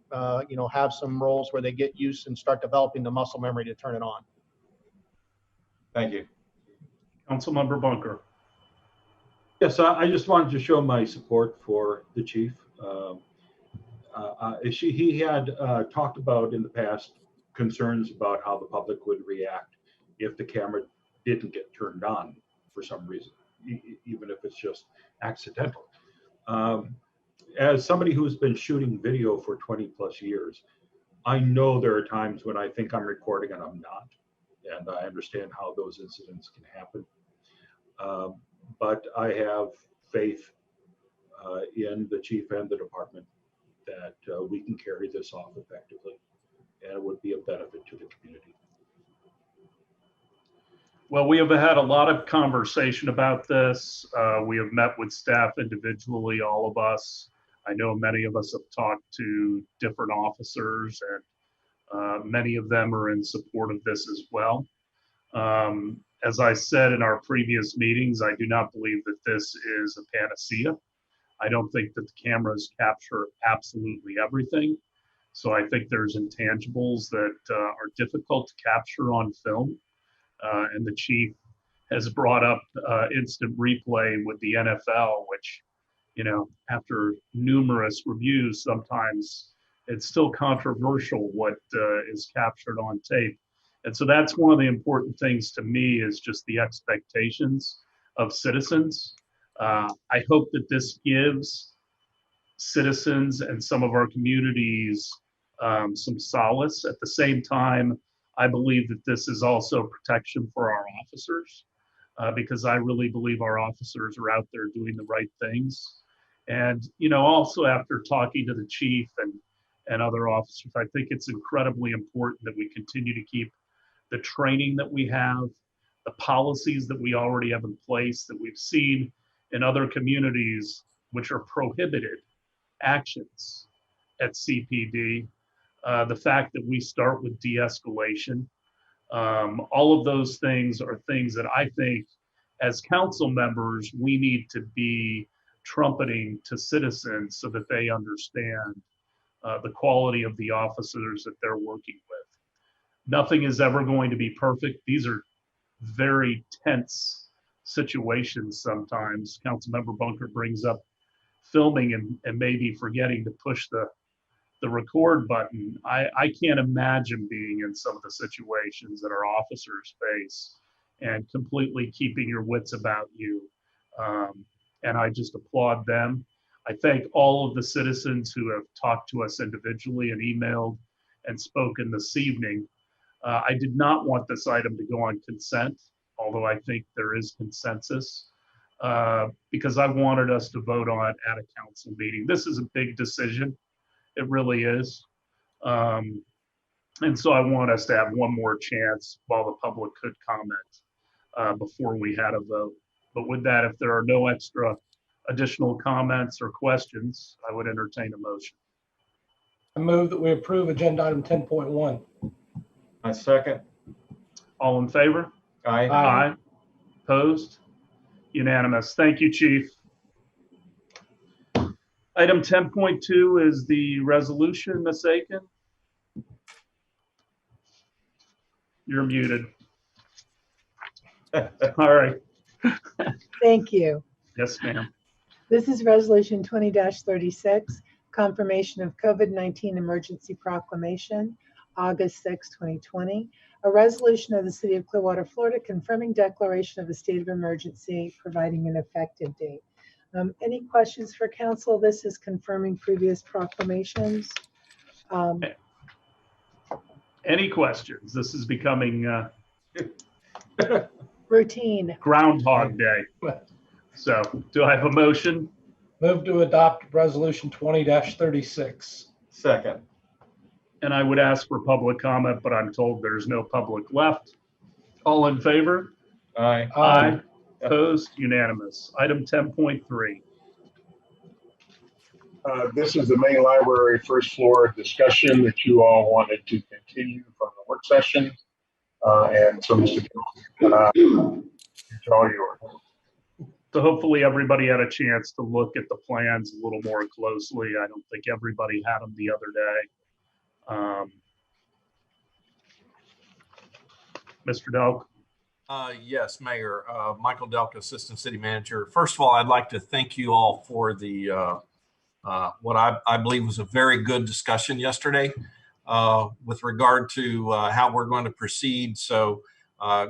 have some roles where they get used and start developing the muscle memory to turn it on. Thank you. Councilmember Bunker. Yes, I just wanted to show my support for the chief. He had talked about in the past concerns about how the public would react if the camera didn't get turned on for some reason, even if it's just accidental. As somebody who's been shooting video for 20 plus years, I know there are times when I think I'm recording and I'm not. And I understand how those incidents can happen. But I have faith in the chief and the department that we can carry this off effectively, and it would be a benefit to the community. Well, we have had a lot of conversation about this. We have met with staff individually, all of us. I know many of us have talked to different officers, and many of them are in support of this as well. As I said in our previous meetings, I do not believe that this is a panacea. I don't think that the cameras capture absolutely everything. So I think there's intangibles that are difficult to capture on film. And the chief has brought up instant replay with the NFL, which, after numerous reviews, sometimes it's still controversial what is captured on tape. And so that's one of the important things to me is just the expectations of citizens. I hope that this gives citizens and some of our communities some solace. At the same time, I believe that this is also protection for our officers because I really believe our officers are out there doing the right things. And, also after talking to the chief and other officers, I think it's incredibly important that we continue to keep the training that we have, the policies that we already have in place that we've seen in other communities, which are prohibited actions at CPD. The fact that we start with de-escalation, all of those things are things that I think as council members, we need to be trumpeting to citizens so that they understand the quality of the officers that they're working with. Nothing is ever going to be perfect. These are very tense situations sometimes. Councilmember Bunker brings up filming and maybe forgetting to push the record button. I can't imagine being in some of the situations that our officers face and completely keeping your wits about you. And I just applaud them. I thank all of the citizens who have talked to us individually and emailed and spoken this evening. I did not want this item to go on consent, although I think there is consensus, because I wanted us to vote on it at a council meeting. This is a big decision. It really is. And so I want us to have one more chance while the public could comment before we had a vote. But with that, if there are no additional comments or questions, I would entertain a motion. I move that we approve agenda item 10.1. I second. All in favor? Aye. Aye. Opposed? Unanimous. Thank you, Chief. Item 10.2 is the resolution, Ms. Aiken. You're muted. All right. Thank you. Yes, ma'am. This is Resolution 20-36, confirmation of COVID-19 emergency proclamation, August 6, 2020. A resolution of the City of Clearwater, Florida, confirming declaration of a state of emergency, providing an effective date. Any questions for council? This is confirming previous proclamations. Any questions? This is becoming routine. Groundhog Day. So do I have a motion? Move to adopt resolution 20-36. Second. And I would ask for public comment, but I'm told there's no public left. All in favor? Aye. Aye. Opposed? Unanimous. Item 10.3. This is the main library first floor discussion that you all wanted to continue from the work session. And so Mr. It's all yours. So hopefully everybody had a chance to look at the plans a little more closely. I don't think everybody had them the other day. Mr. Delk. Yes, Mayor. Michael Delk, Assistant City Manager. First of all, I'd like to thank you all for the what I believe was a very good discussion yesterday with regard to how we're going to proceed. So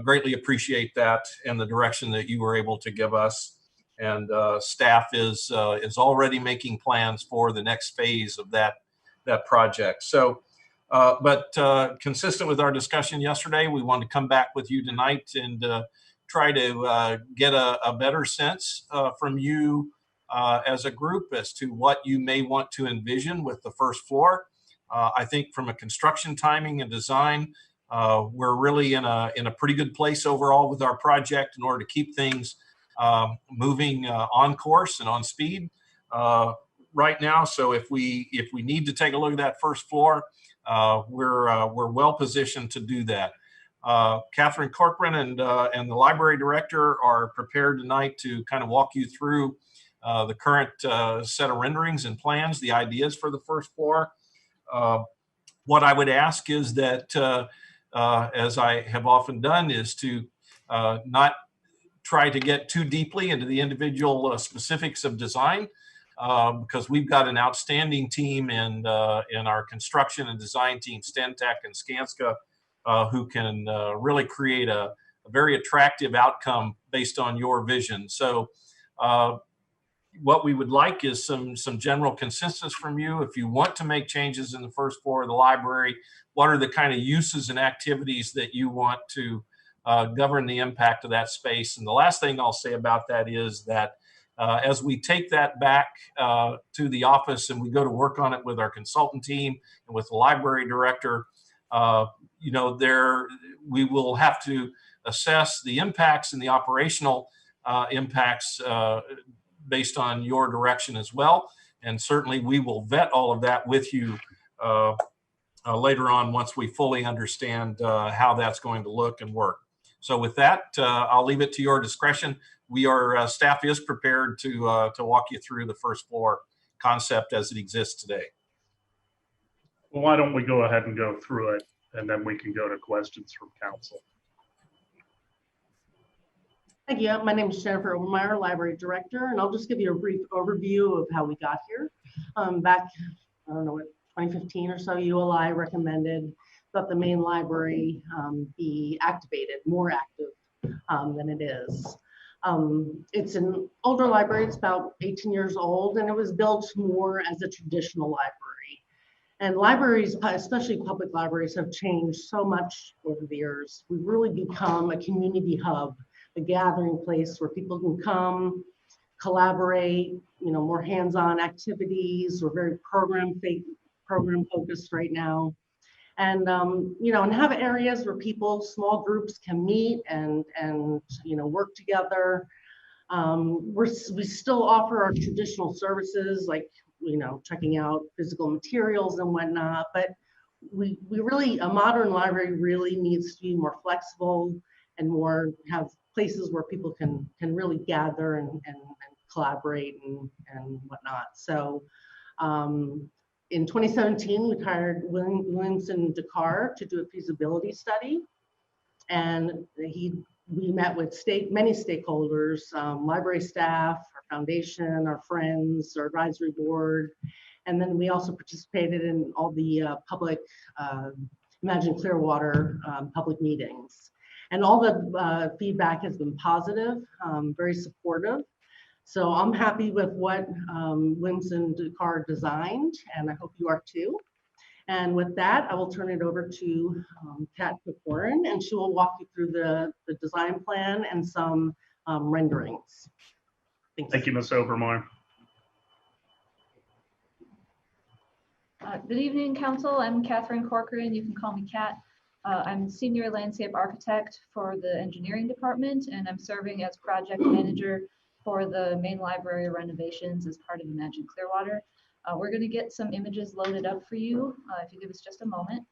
greatly appreciate that and the direction that you were able to give us. And staff is already making plans for the next phase of that project. So, but consistent with our discussion yesterday, we want to come back with you tonight and try to get a better sense from you as a group as to what you may want to envision with the first floor. I think from a construction timing and design, we're really in a pretty good place overall with our project in order to keep things moving on course and on speed right now. So if we need to take a look at that first floor, we're well positioned to do that. Catherine Corcoran and the library director are prepared tonight to kind of walk you through the current set of renderings and plans, the ideas for the first floor. What I would ask is that, as I have often done, is to not try to get too deeply into the individual specifics of design, because we've got an outstanding team in our construction and design team, Stentech and Skanska, who can really create a very attractive outcome based on your vision. So what we would like is some general consensus from you. If you want to make changes in the first floor of the library, what are the kind of uses and activities that you want to govern the impact of that space? And the last thing I'll say about that is that as we take that back to the office and we go to work on it with our consultant team and with the library director, you know, we will have to assess the impacts and the operational impacts based on your direction as well. And certainly we will vet all of that with you later on once we fully understand how that's going to look and work. So with that, I'll leave it to your discretion. Staff is prepared to walk you through the first floor concept as it exists today. Well, why don't we go ahead and go through it, and then we can go to questions from council. Thank you. My name is Jennifer Obermeyer, Library Director, and I'll just give you a brief overview of how we got here. Back, I don't know, what, 2015 or so, ULI recommended that the main library be activated, more active than it is. It's an older library, it's about 18 years old, and it was built more as a traditional library. And libraries, especially public libraries, have changed so much over the years. We've really become a community hub, a gathering place where people can come, collaborate, you know, more hands-on activities. We're very program focused right now. And, you know, and have areas where people, small groups can meet and you know, work together. We still offer our traditional services like, you know, checking out physical materials and whatnot, but we really, a modern library really needs to be more flexible and more have places where people can really gather and collaborate and whatnot. So in 2017, we hired Williamson Dakar to do a feasibility study, and we met with many stakeholders, library staff, our foundation, our friends, our advisory board, and then we also participated in all the public Imagine Clearwater public meetings. And all the feedback has been positive, very supportive. So I'm happy with what Williamson Dakar designed, and I hope you are too. And with that, I will turn it over to Kat Kokorin, and she will walk you through the design plan and some renderings. Thank you, Ms. Obermeyer. Good evening, Council. I'm Catherine Corcoran. You can call me Kat. I'm Senior Landscape Architect for the Engineering Department, and I'm serving as Project Manager for the main library renovations as part of Imagine Clearwater. We're going to get some images loaded up for you if you give us just a moment.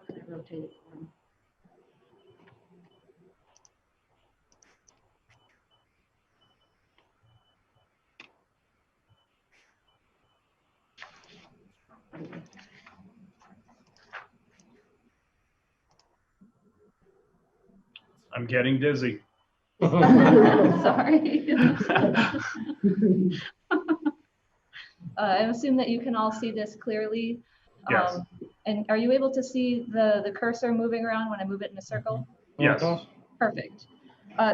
I'm going to rotate it for you. I'm getting dizzy. Sorry. I assume that you can all see this clearly. Yes. And are you able to see the cursor moving around when I move it in a circle? Yes. Perfect.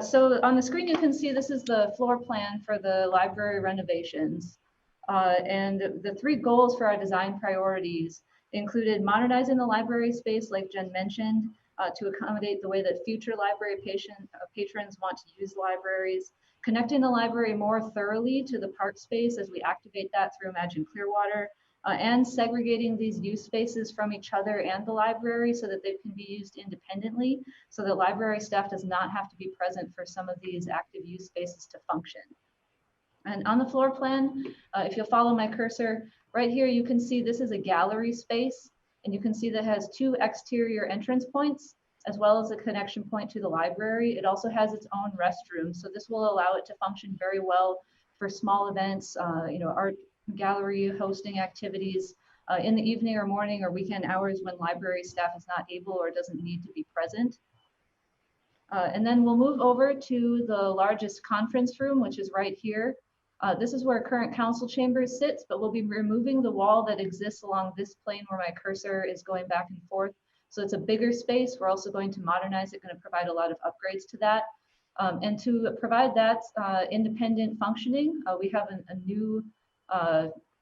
So on the screen, you can see this is the floor plan for the library renovations. And the three goals for our design priorities included modernizing the library space, like Jen mentioned, to accommodate the way that future library patrons want to use libraries, connecting the library more thoroughly to the park space as we activate that through Imagine Clearwater, and segregating these use spaces from each other and the library so that they can be used independently, so that library staff does not have to be present for some of these active use spaces to function. And on the floor plan, if you'll follow my cursor, right here you can see this is a gallery space, and you can see that it has two exterior entrance points, as well as a connection point to the library. It also has its own restroom, so this will allow it to function very well for small events, you know, art gallery hosting activities in the evening or morning or weekend hours when library staff is not able or doesn't need to be present. And then we'll move over to the largest conference room, which is right here. This is where current council chambers sits, but we'll be removing the wall that exists along this plane where my cursor is going back and forth. So it's a bigger space. We're also going to modernize it, going to provide a lot of upgrades to that. And to provide that independent functioning, we have a new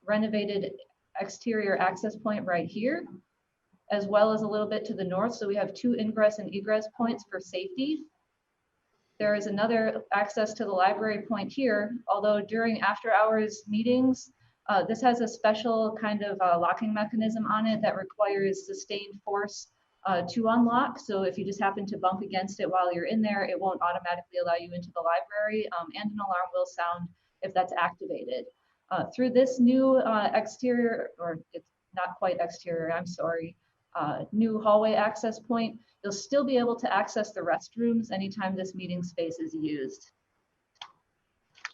renovated exterior access point right here, as well as a little bit to the north. So we have two ingress and egress points for safety. There is another access to the library point here, although during after hours meetings, This has a special kind of locking mechanism on it that requires sustained force to unlock. So if you just happen to bump against it while you're in there, it won't automatically allow you into the library, and an alarm will sound if that's activated. Through this new exterior, or it's not quite exterior, I'm sorry, new hallway access point, you'll still be able to access the restrooms anytime this meeting space is used.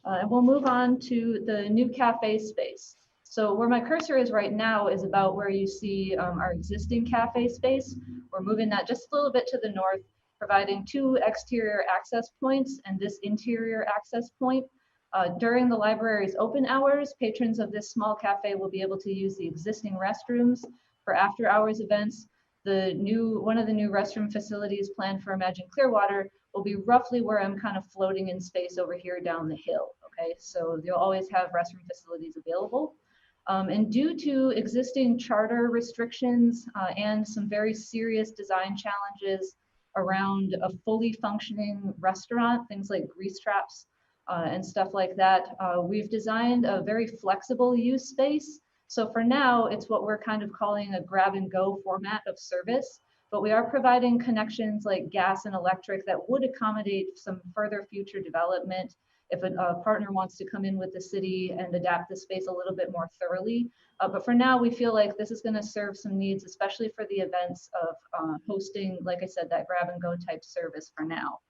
And we'll move on to the new cafe space. So where my cursor is right now is about where you see our existing cafe space. We're moving that just a little bit to the north, providing 2 exterior access points and this interior access point. During the library's open hours, patrons of this small cafe will be able to use the existing restrooms. For after hours events, one of the new restroom facilities planned for Imagine Clearwater will be roughly where I'm kind of floating in space over here down the hill. Okay, so you'll always have restroom facilities available. And due to existing charter restrictions and some very serious design challenges around a fully functioning restaurant, things like grease traps and stuff like that, we've designed a very flexible use space. So for now, it's what we're kind of calling a grab and go format of service, but we are providing connections like gas and electric that would accommodate some further future development if a partner wants to come in with the city and adapt the space a little bit more thoroughly. But for now, we feel like this is going to serve some needs, especially for the events of hosting, like I said, that grab and go type service for now.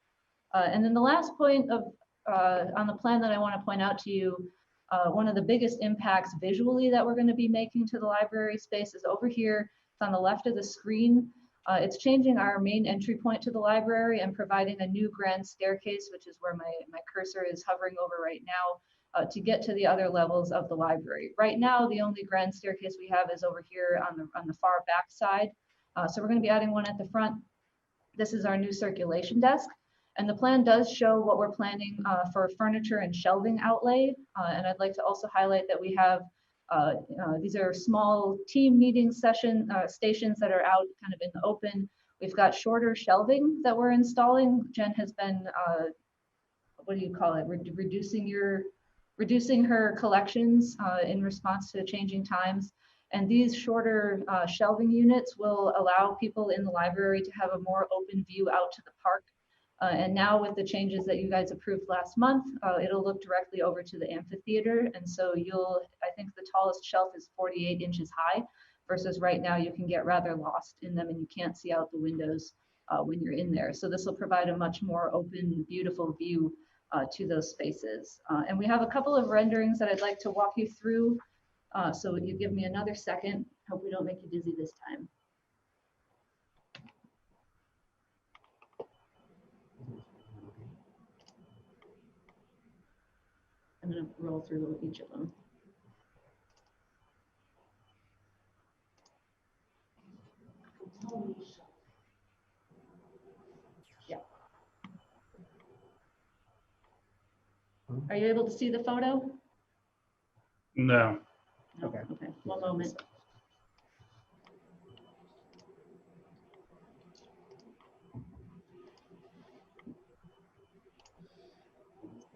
And then the last point of on the plan that I want to point out to you, one of the biggest impacts visually that we're going to be making to the library space is over here. It's on the left of the screen. It's changing our main entry point to the library and providing a new grand staircase, which is where my cursor is hovering over right now, to get to the other levels of the library. Right now, the only grand staircase we have is over here on the far back side. So we're going to be adding one at the front. This is our new circulation desk. And the plan does show what we're planning for furniture and shelving outlay. And I'd like to also highlight that we have, these are small team meeting stations that are out kind of in the open. We've got shorter shelving that we're installing. Jen has been, what do you call it? Reducing her collections in response to changing times. And these shorter shelving units will allow people in the library to have a more open view out to the park. And now with the changes that you guys approved last month, it'll look directly over to the amphitheater. And so I think the tallest shelf is 48 inches high, versus right now you can get rather lost in them and you can't see out the windows when you're in there. So this will provide a much more open, beautiful view to those spaces. And we have a couple of renderings that I'd like to walk you through. So you give me another second. Hope we don't make you dizzy this time. I'm going to roll through each of them. Yeah. Are you able to see the photo? No. Okay. Okay. One moment.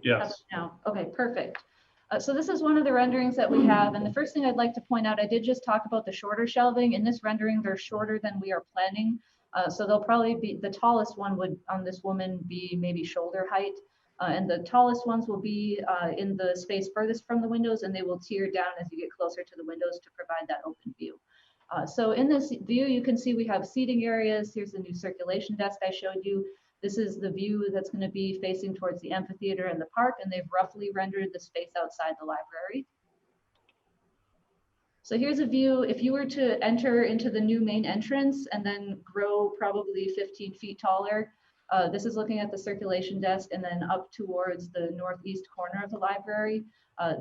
Yes. Now, okay, perfect. So this is one of the renderings that we have. And the first thing I'd like to point out, I did just talk about the shorter shelving. In this rendering, they're shorter than we are planning. So they'll probably be, the tallest one would on this woman be maybe shoulder height. And the tallest ones will be in the space furthest from the windows, and they will tier down as you get closer to the windows to provide that open view. So in this view, you can see we have seating areas. Here's the new circulation desk I showed you. This is the view that's going to be facing towards the amphitheater and the park, and they've roughly rendered the space outside the library. So here's a view. If you were to enter into the new main entrance and then grow probably 15 feet taller, this is looking at the circulation desk and then up towards the northeast corner of the library.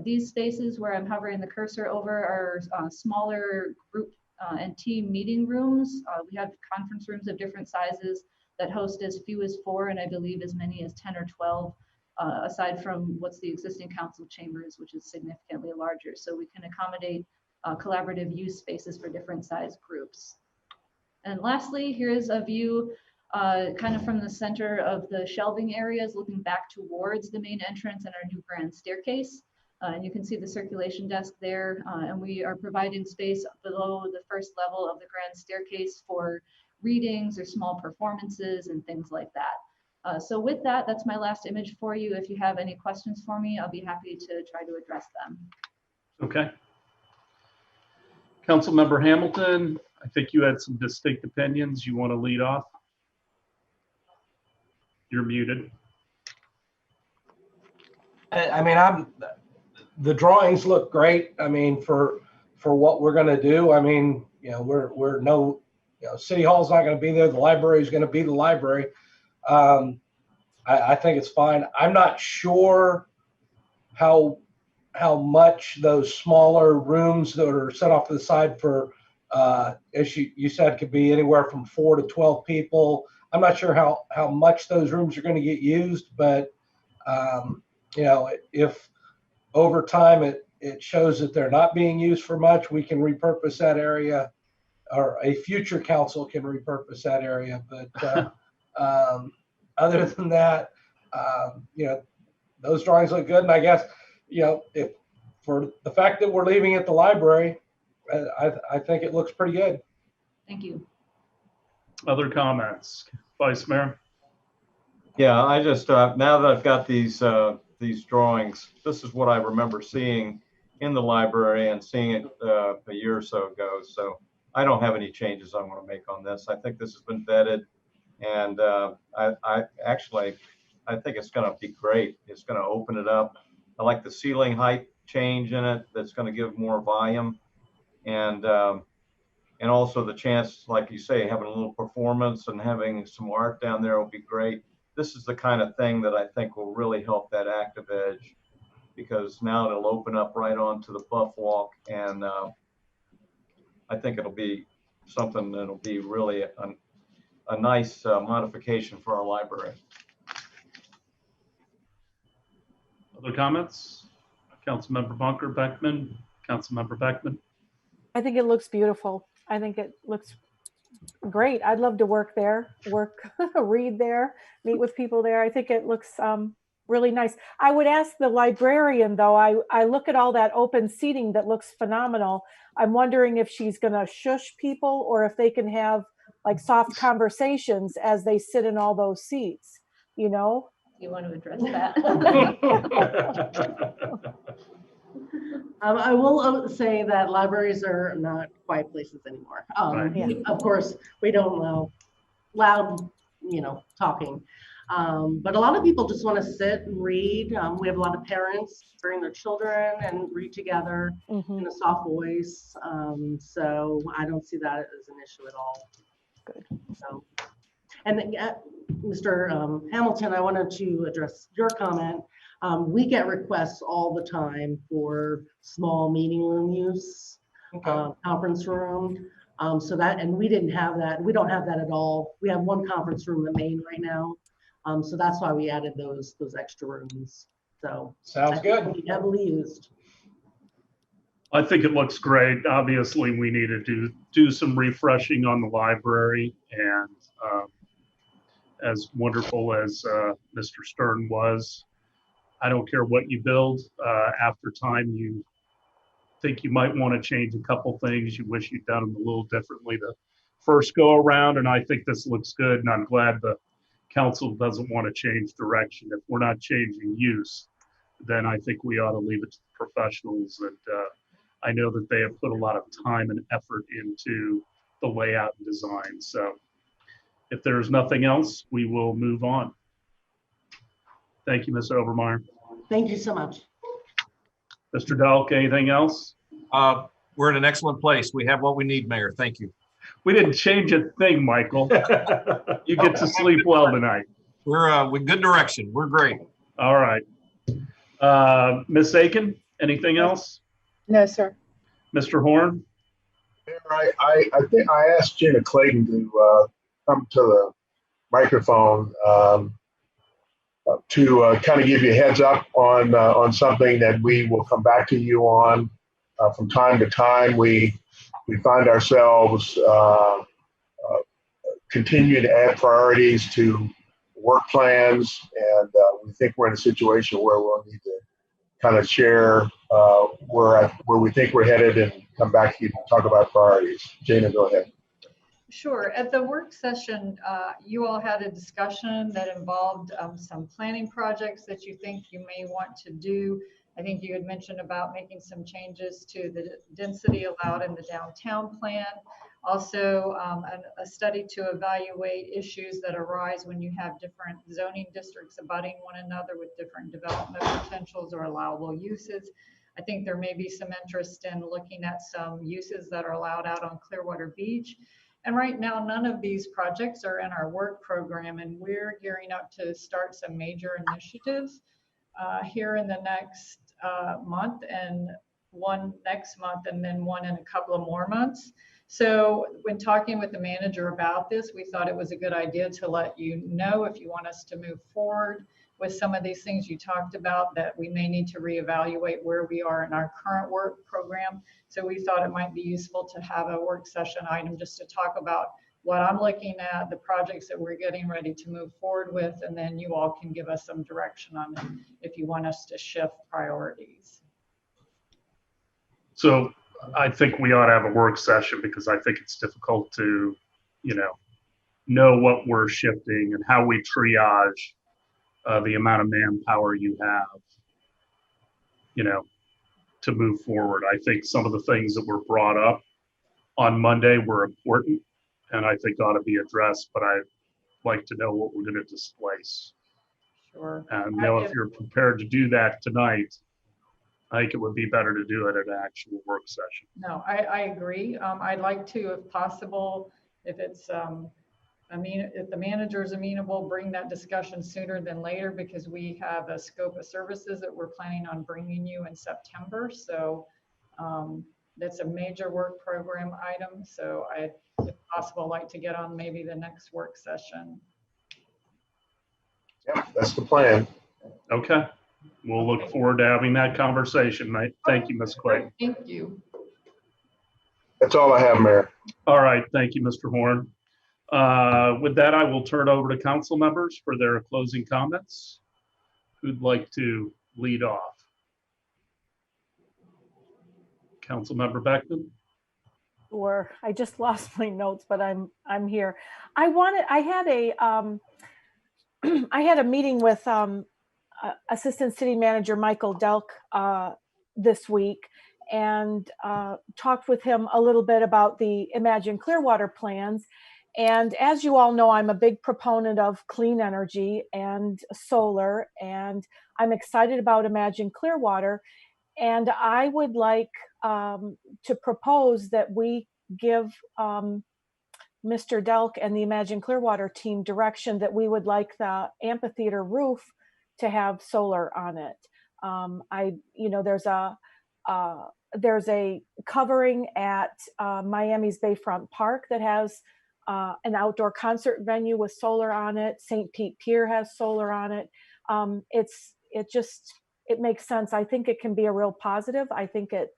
These spaces where I'm hovering the cursor over are smaller group and team meeting rooms. We have conference rooms of different sizes that host as few as 4 and I believe as many as 10 or 12, aside from what's the existing council chambers, which is significantly larger. So we can accommodate collaborative use spaces for different size groups. And lastly, here's a view kind of from the center of the shelving areas, looking back towards the main entrance and our new grand staircase. And you can see the circulation desk there. And we are providing space below the first level of the grand staircase for readings or small performances and things like that. So with that, that's my last image for you. If you have any questions for me, I'll be happy to try to address them. Okay. Councilmember Hamilton, I think you had some distinct opinions. You want to lead off? You're muted. I mean, the drawings look great. I mean, for what we're going to do, I mean, you know, we're no, you know, City Hall's not going to be there. The library is going to be the library. I think it's fine. I'm not sure how much those smaller rooms that are set off to the side for, as you said, could be anywhere from 4 to 12 people. I'm not sure how much those rooms are going to get used, but you know, if over time it shows that they're not being used for much, we can repurpose that area, or a future council can repurpose that area. But other than that, you know, those drawings look good. And I guess, you know, if for the fact that we're leaving at the library, I think it looks pretty good. Thank you. Other comments, Vice Mayor? Yeah, I just now that I've got these drawings, this is what I remember seeing in the library and seeing it a year or so ago. So I don't have any changes I want to make on this. I think this has been vetted, and I think it's going to be great. It's going to open it up. I like the ceiling height change in it. That's going to give more volume, and also the chance, like you say, having a little performance and having some art down there will be great. This is the kind of thing that I think will really help that active edge, because now it'll open up right onto the Buff Walk, and I think it'll be something that'll be really a nice modification for our library. Other comments? Councilmember Bunker Beckman, Councilmember Beckman. I think it looks beautiful. I think it looks great. I'd love to work there, read there, meet with people there. I think it looks really nice. I would ask the librarian, though, I look at all that open seating that looks phenomenal. I'm wondering if she's going to shush people or if they can have like soft conversations as they sit in all those seats, you know? You want to address that? I will say that libraries are not quiet places anymore. Right. Of course, we don't allow loud, you know, talking. But a lot of people just want to sit and read. We have a lot of parents bring their children and read together in a soft voice. So I don't see that as an issue at all. Good. So, and Mr. Hamilton, I wanted to address your comment. We get requests all the time for small meeting room use, conference room. So that, and we didn't have that. We don't have that at all. We have one conference room in Maine right now. So that's why we added those extra rooms. So sounds good. Heavily used. I think it looks great. Obviously, we need to do some refreshing on the library, and as wonderful as Mr. Stern was, I don't care what you build. After time, you think you might want to change a couple things. You wish you'd done them a little differently the first go around, and I think this looks good, and I'm glad the council doesn't want to change direction. If we're not changing use, then I think we ought to leave it to the professionals. And I know that they have put a lot of time and effort into the layout and design. So if there's nothing else, we will move on. Thank you, Ms. Overmeyer. Thank you so much. Mr. Delk, anything else? We're in an excellent place. We have what we need, Mayor. Thank you. We didn't change a thing, Michael. You get to sleep well tonight. We're with good direction. We're great. All right. Ms. Aiken, anything else? No, sir. Mr. Horn? I think I asked Gina Clayton to come to the microphone to kind of give you a heads up on something that we will come back to you on. From time to time, we find ourselves continuing to add priorities to work plans, and we think we're in a situation where we'll need to kind of share where we think we're headed and come back to you and talk about priorities. Jana, go ahead. Sure. At the work session, you all had a discussion that involved some planning projects that you think you may want to do. I think you had mentioned about making some changes to the density allowed in the downtown plan. Also, a study to evaluate issues that arise when you have different zoning districts abutting one another with different development potentials or allowable uses. I think there may be some interest in looking at some uses that are allowed out on Clearwater Beach. And right now, none of these projects are in our work program, and we're gearing up to start some major initiatives here in the next month, and one next month, and then one in a couple of more months. So when talking with the manager about this, we thought it was a good idea to let you know if you want us to move forward with some of these things you talked about, that we may need to reevaluate where we are in our current work program. So we thought it might be useful to have a work session item just to talk about what I'm looking at, the projects that we're getting ready to move forward with, and then you all can give us some direction on it if you want us to shift priorities. So I think we ought to have a work session, because I think it's difficult to, know what we're shifting and how we triage the amount of manpower you have, to move forward. I think some of the things that were brought up on Monday were important and I think ought to be addressed, but I'd like to know what we're going to displace. Sure. And if you're prepared to do that tonight, I think it would be better to do it at an actual work session. No, I agree. I'd like to, if possible, if it's, if the manager is amenable, bring that discussion sooner than later, because we have a scope of services that we're planning on bringing you in September. So that's a major work program item. So I, if possible, like to get on maybe the next work session. Yeah, that's the plan. Okay. We'll look forward to having that conversation. Thank you, Ms. Clayton. Thank you. That's all I have, Mayor. All right. Thank you, Mr. Horn. With that, I will turn it over to council members for their closing comments. Who'd like to lead off? Councilmember Beckman? Or I just lost my notes, but I'm here. I had a meeting with Assistant City Manager Michael Delk this week, and talked with him a little bit about the Imagine Clearwater plans. And as you all know, I'm a big proponent of clean energy and solar, and I'm excited about Imagine Clearwater. And I would like to propose that we give Mr. Delk and the Imagine Clearwater team direction that we would like the amphitheater roof to have solar on it. There's a covering at Miami's Bayfront Park that has an outdoor concert venue with solar on it. St. Pete Pier has solar on it. It makes sense. I think it can be a real positive. I think it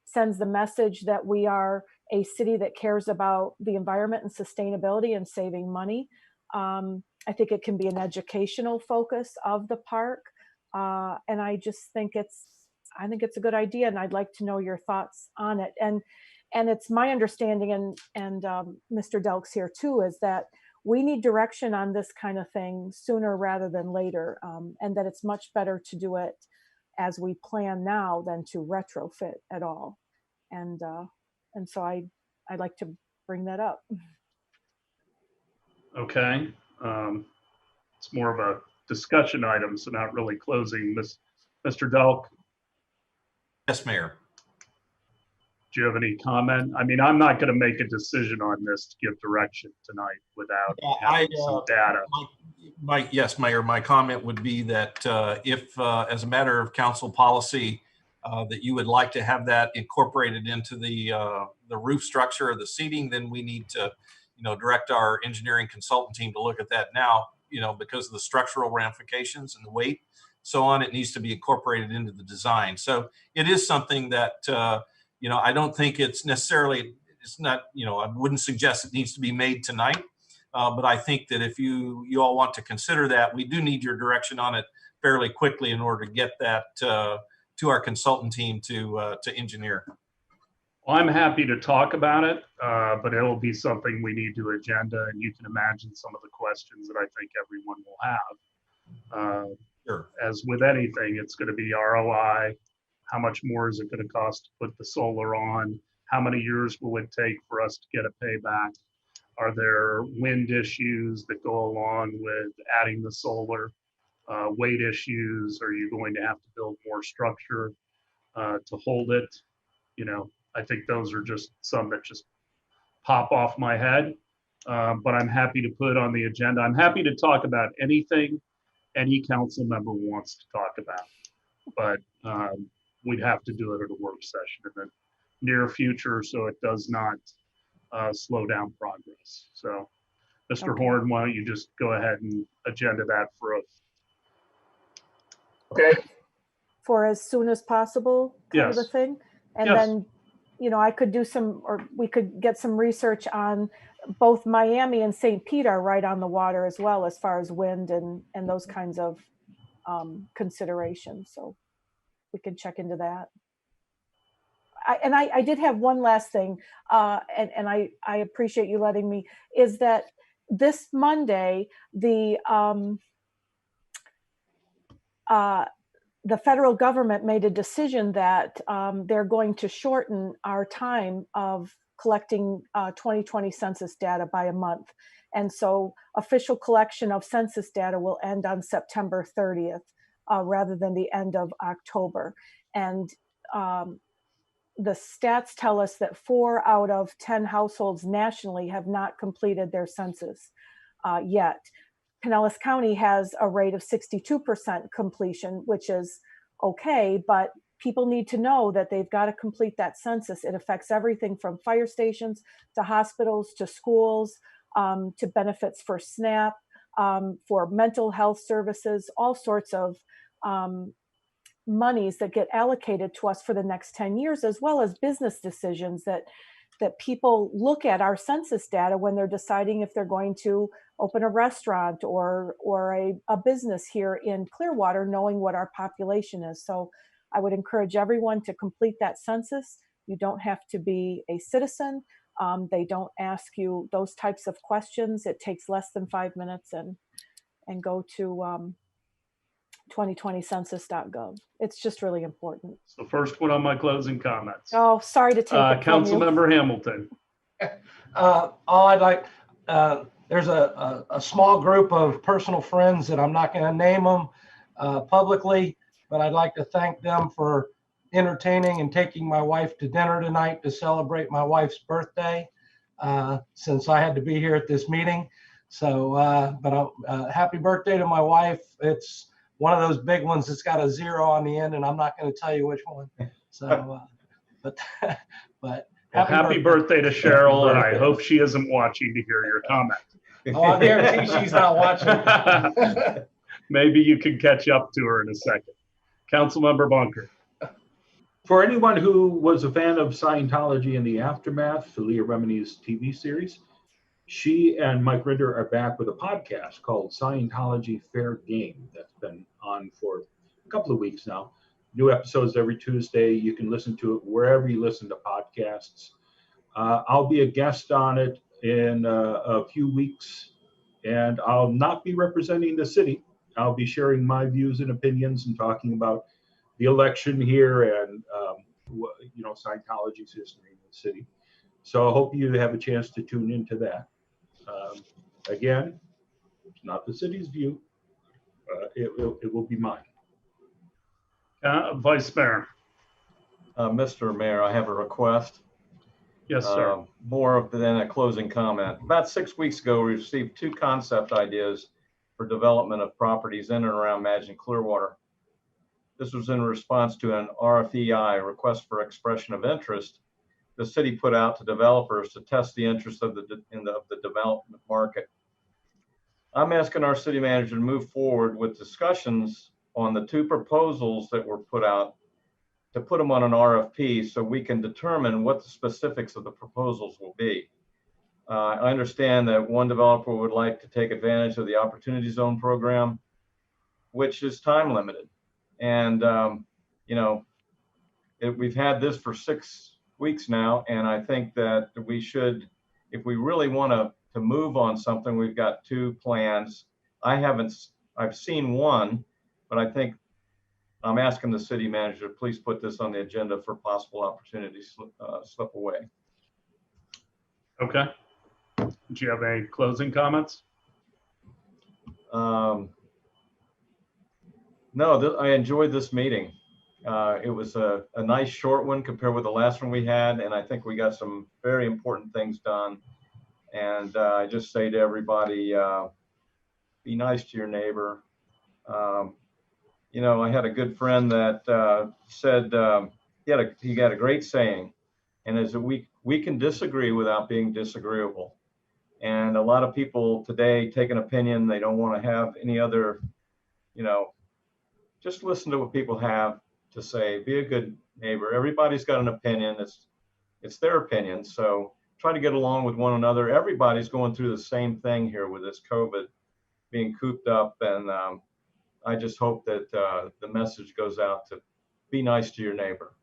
sends the message that we are a city that cares about the environment and sustainability and saving money. I think it can be an educational focus of the park. And I just think it's a good idea, and I'd like to know your thoughts on it. And it's my understanding, and Mr. Delk's here too, is that we need direction on this kind of thing sooner rather than later, and that it's much better to do it as we plan now than to retrofit at all. And so I'd like to bring that up. Okay. It's more of a discussion item, so not really closing. Mr. Delk? Yes, Mayor. Do you have any comment? I mean, I'm not going to make a decision on this to give direction tonight without having some data. Yes, Mayor, my comment would be that if, as a matter of council policy, that you would like to have that incorporated into the roof structure or the seating, then we need to, direct our engineering consultant team to look at that now, because of the structural ramifications and the weight, so on, it needs to be incorporated into the design. So it is something that, I don't think it's not, I wouldn't suggest it needs to be made tonight. But I think that if you all want to consider that, we do need your direction on it fairly quickly in order to get that to our consultant team to engineer. Well, I'm happy to talk about it, but it'll be something we need to agenda, and you can imagine some of the questions that I think everyone will have. Sure. As with anything, it's going to be ROI. How much more is it going to cost to put the solar on? How many years will it take for us to get a payback? Are there wind issues that go along with adding the solar? Weight issues? Are you going to have to build more structure to hold it? You know, I think those are just some that just pop off my head, but I'm happy to put on the agenda. I'm happy to talk about anything any council member wants to talk about, but we'd have to do it at a work session in the near future so it does not slow down progress. So, Mr. Okay. Horn, why don't you just go ahead and agenda that for us? Okay. For as soon as possible kind of a Yes. thing. And Yes. then, you know, I could do some, or we could get some research on both Miami and St. Pete are right on the water as well, as far as wind and those kinds of considerations. So we can check into that. I did have one last thing, and I appreciate you letting me, is that this Monday, the federal government made a decision that they're going to shorten our time of collecting 2020 census data by a month. And so official collection of census data will end on September 30th rather than the end of October. And the stats tell us that 4 out of 10 households nationally have not completed their census yet. Pinellas County has a rate of 62% completion, which is okay, but people need to know that they've got to complete that census. It affects everything from fire stations to hospitals to schools to benefits for SNAP, for mental health services, all sorts of monies that get allocated to us for the next 10 years, as well as business decisions that people look at our census data when they're deciding if they're going to open a restaurant or a business here in Clearwater, knowing what our population is. So I would encourage everyone to complete that census. You don't have to be a citizen. They don't ask you those types of questions. It takes less than 5 minutes, and go to 2020census.gov. It's just really important. So first one on my closing comments. Oh, sorry to take it from you. Councilmember Hamilton. All I'd like, there's a small group of personal friends that I'm not going to name them publicly, but I'd like to thank them for entertaining and taking my wife to dinner tonight to celebrate my wife's birthday, since I had to be here at this meeting. So, but happy birthday to my wife. It's one of those big ones that's got a 0 on the end, and I'm not going to tell you which one. So, but happy birthday to Cheryl, and I hope she isn't watching to hear your comment. Oh, I guarantee she's not watching. Maybe you can catch up to her in a second. Councilmember Bunker. For anyone who was a fan of Scientology in the aftermath, Lia Karabinos' TV series, she and Mike Ritter are back with a podcast called Scientology Fair Game that's been on for a couple of weeks now. New episodes every Tuesday. You can listen to it wherever you listen to podcasts. I'll be a guest on it in a few weeks, and I'll not be representing the city. I'll be sharing my views and opinions and talking about the election here and Scientology's history in the city. So I hope you have a chance to tune into that. Again, it's not the city's view. It will be mine. Vice Mayor. Mr. Mayor, I have a request. Yes, sir. More than a closing comment. About 6 weeks ago, we received 2 concept ideas for development of properties in and around Madison Clearwater. This was in response to an RFEI, request for expression of interest, the city put out to developers to test the interest of the development market. I'm asking our city manager to move forward with discussions on the 2 proposals that were put out, to put them on an RFP so we can determine what the specifics of the proposals will be. I understand that one developer would like to take advantage of the Opportunity Zone program, which is time limited. And you know, we've had this for 6 weeks now, and I think that we should, if we really want to move on something, we've got 2 plans. I've seen one, but I think I'm asking the city manager to please put this on the agenda for possible opportunities slip away. Okay. Do you have any closing comments? No, I enjoyed this meeting. It was a nice short one compared with the last one we had, and I think we got some very important things done. And I just say to everybody, be nice to your neighbor. You know, I had a good friend that said he got a great saying, and is that we can disagree without being disagreeable. And a lot of people today take an opinion, they don't want to have any other, you know, just listen to what people have to say. Be a good neighbor. Everybody's got an opinion. It's their opinion. So try to get along with one another. Everybody's going through the same thing here with this COVID, being cooped up, and I just hope that the message goes out to be nice to your neighbor.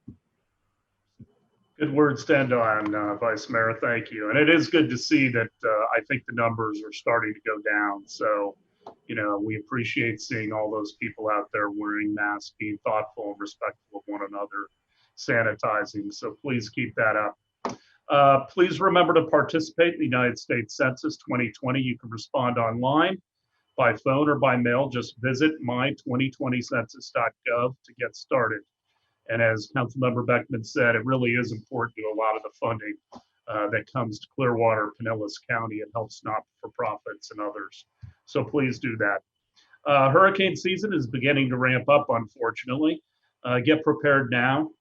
Good words to end on, Vice Mayor. Thank you. And it is good to see that I think the numbers are starting to go down. So, you know, we appreciate seeing all those people out there wearing masks, being thoughtful and respectful of one another, sanitizing. So please keep that up. Please remember to participate in the United States Census 2020. You can respond online, by phone, or by mail. Just visit my2020census.gov to get started. And as Councilmember Beckman said, it really is important to a lot of the funding that comes to Clearwater, Pinellas County. It helps not-for-profits and others. So please do that. Hurricane season is beginning to ramp up, unfortunately. Get prepared now.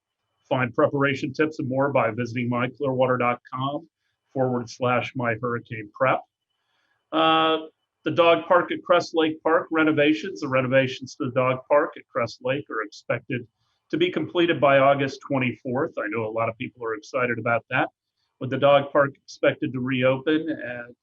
Find preparation tips and more by visiting myclearwater.com/myhurricaneprep. The dog park at Crest Lake Park renovations. The renovations to the dog park at Crest Lake are expected to be completed by August 24th. I know a lot of people are excited about that. With the dog park expected to reopen at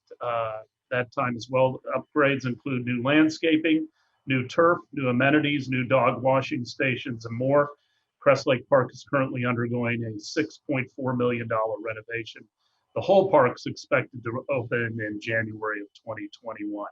that time as well, upgrades include new landscaping, new turf, new amenities, new dog washing stations, and more. Crest Lake Park is currently undergoing a $6.4 million renovation. The whole park is expected to open in January of 2021.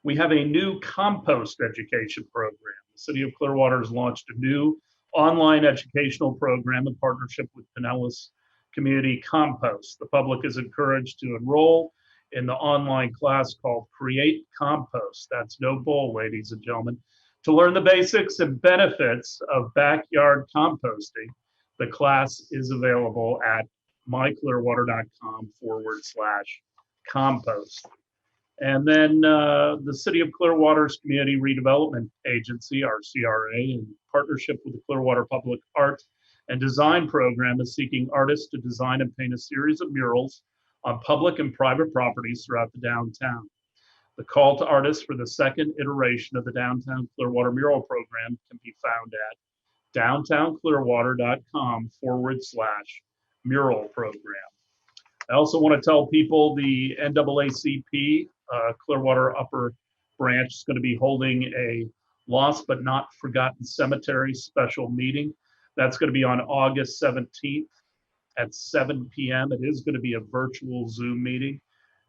We have a new compost education program. The City of Clearwater has launched a new online educational program in partnership with Pinellas Community Compost. The public is encouraged to enroll in the online class called Create Compost. That's no bull, ladies and gentlemen. To learn the basics and benefits of backyard composting, the class is available at myclearwater.com/compost. And then the City of Clearwater's Community Redevelopment Agency, our CRA, in partnership with the Clearwater Public Art and Design Program, is seeking artists to design and paint a series of murals on public and private properties throughout the downtown. The call to artists for the second iteration of the Downtown Clearwater Mural Program can be found at downtownclearwater.com/mural program. I also want to tell people the NAACP Clearwater Upper Branch is going to be holding a Lost But Not Forgotten Cemetery special meeting. That's going to be on August 17th at 7 p.m. It is going to be a virtual Zoom meeting,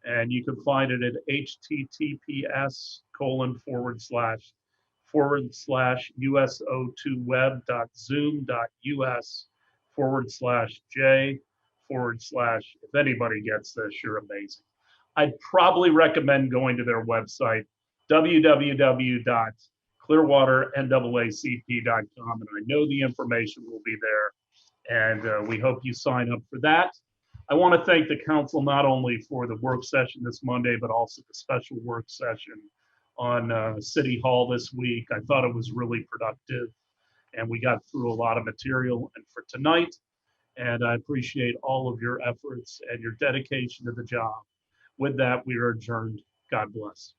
and you can find it at https://us02web.zoom.us/J/ if anybody gets this, you're amazing. I'd probably recommend going to their website, www.clearwaternaacp.com, and I know the information will be there, and we hope you sign up for that. I want to thank the council not only for the work session this Monday, but also the special work session on City Hall this week. I thought it was really productive, and we got through a lot of material. And for tonight, and I appreciate all of your efforts and your dedication to the job. With that, we are adjourned. God bless.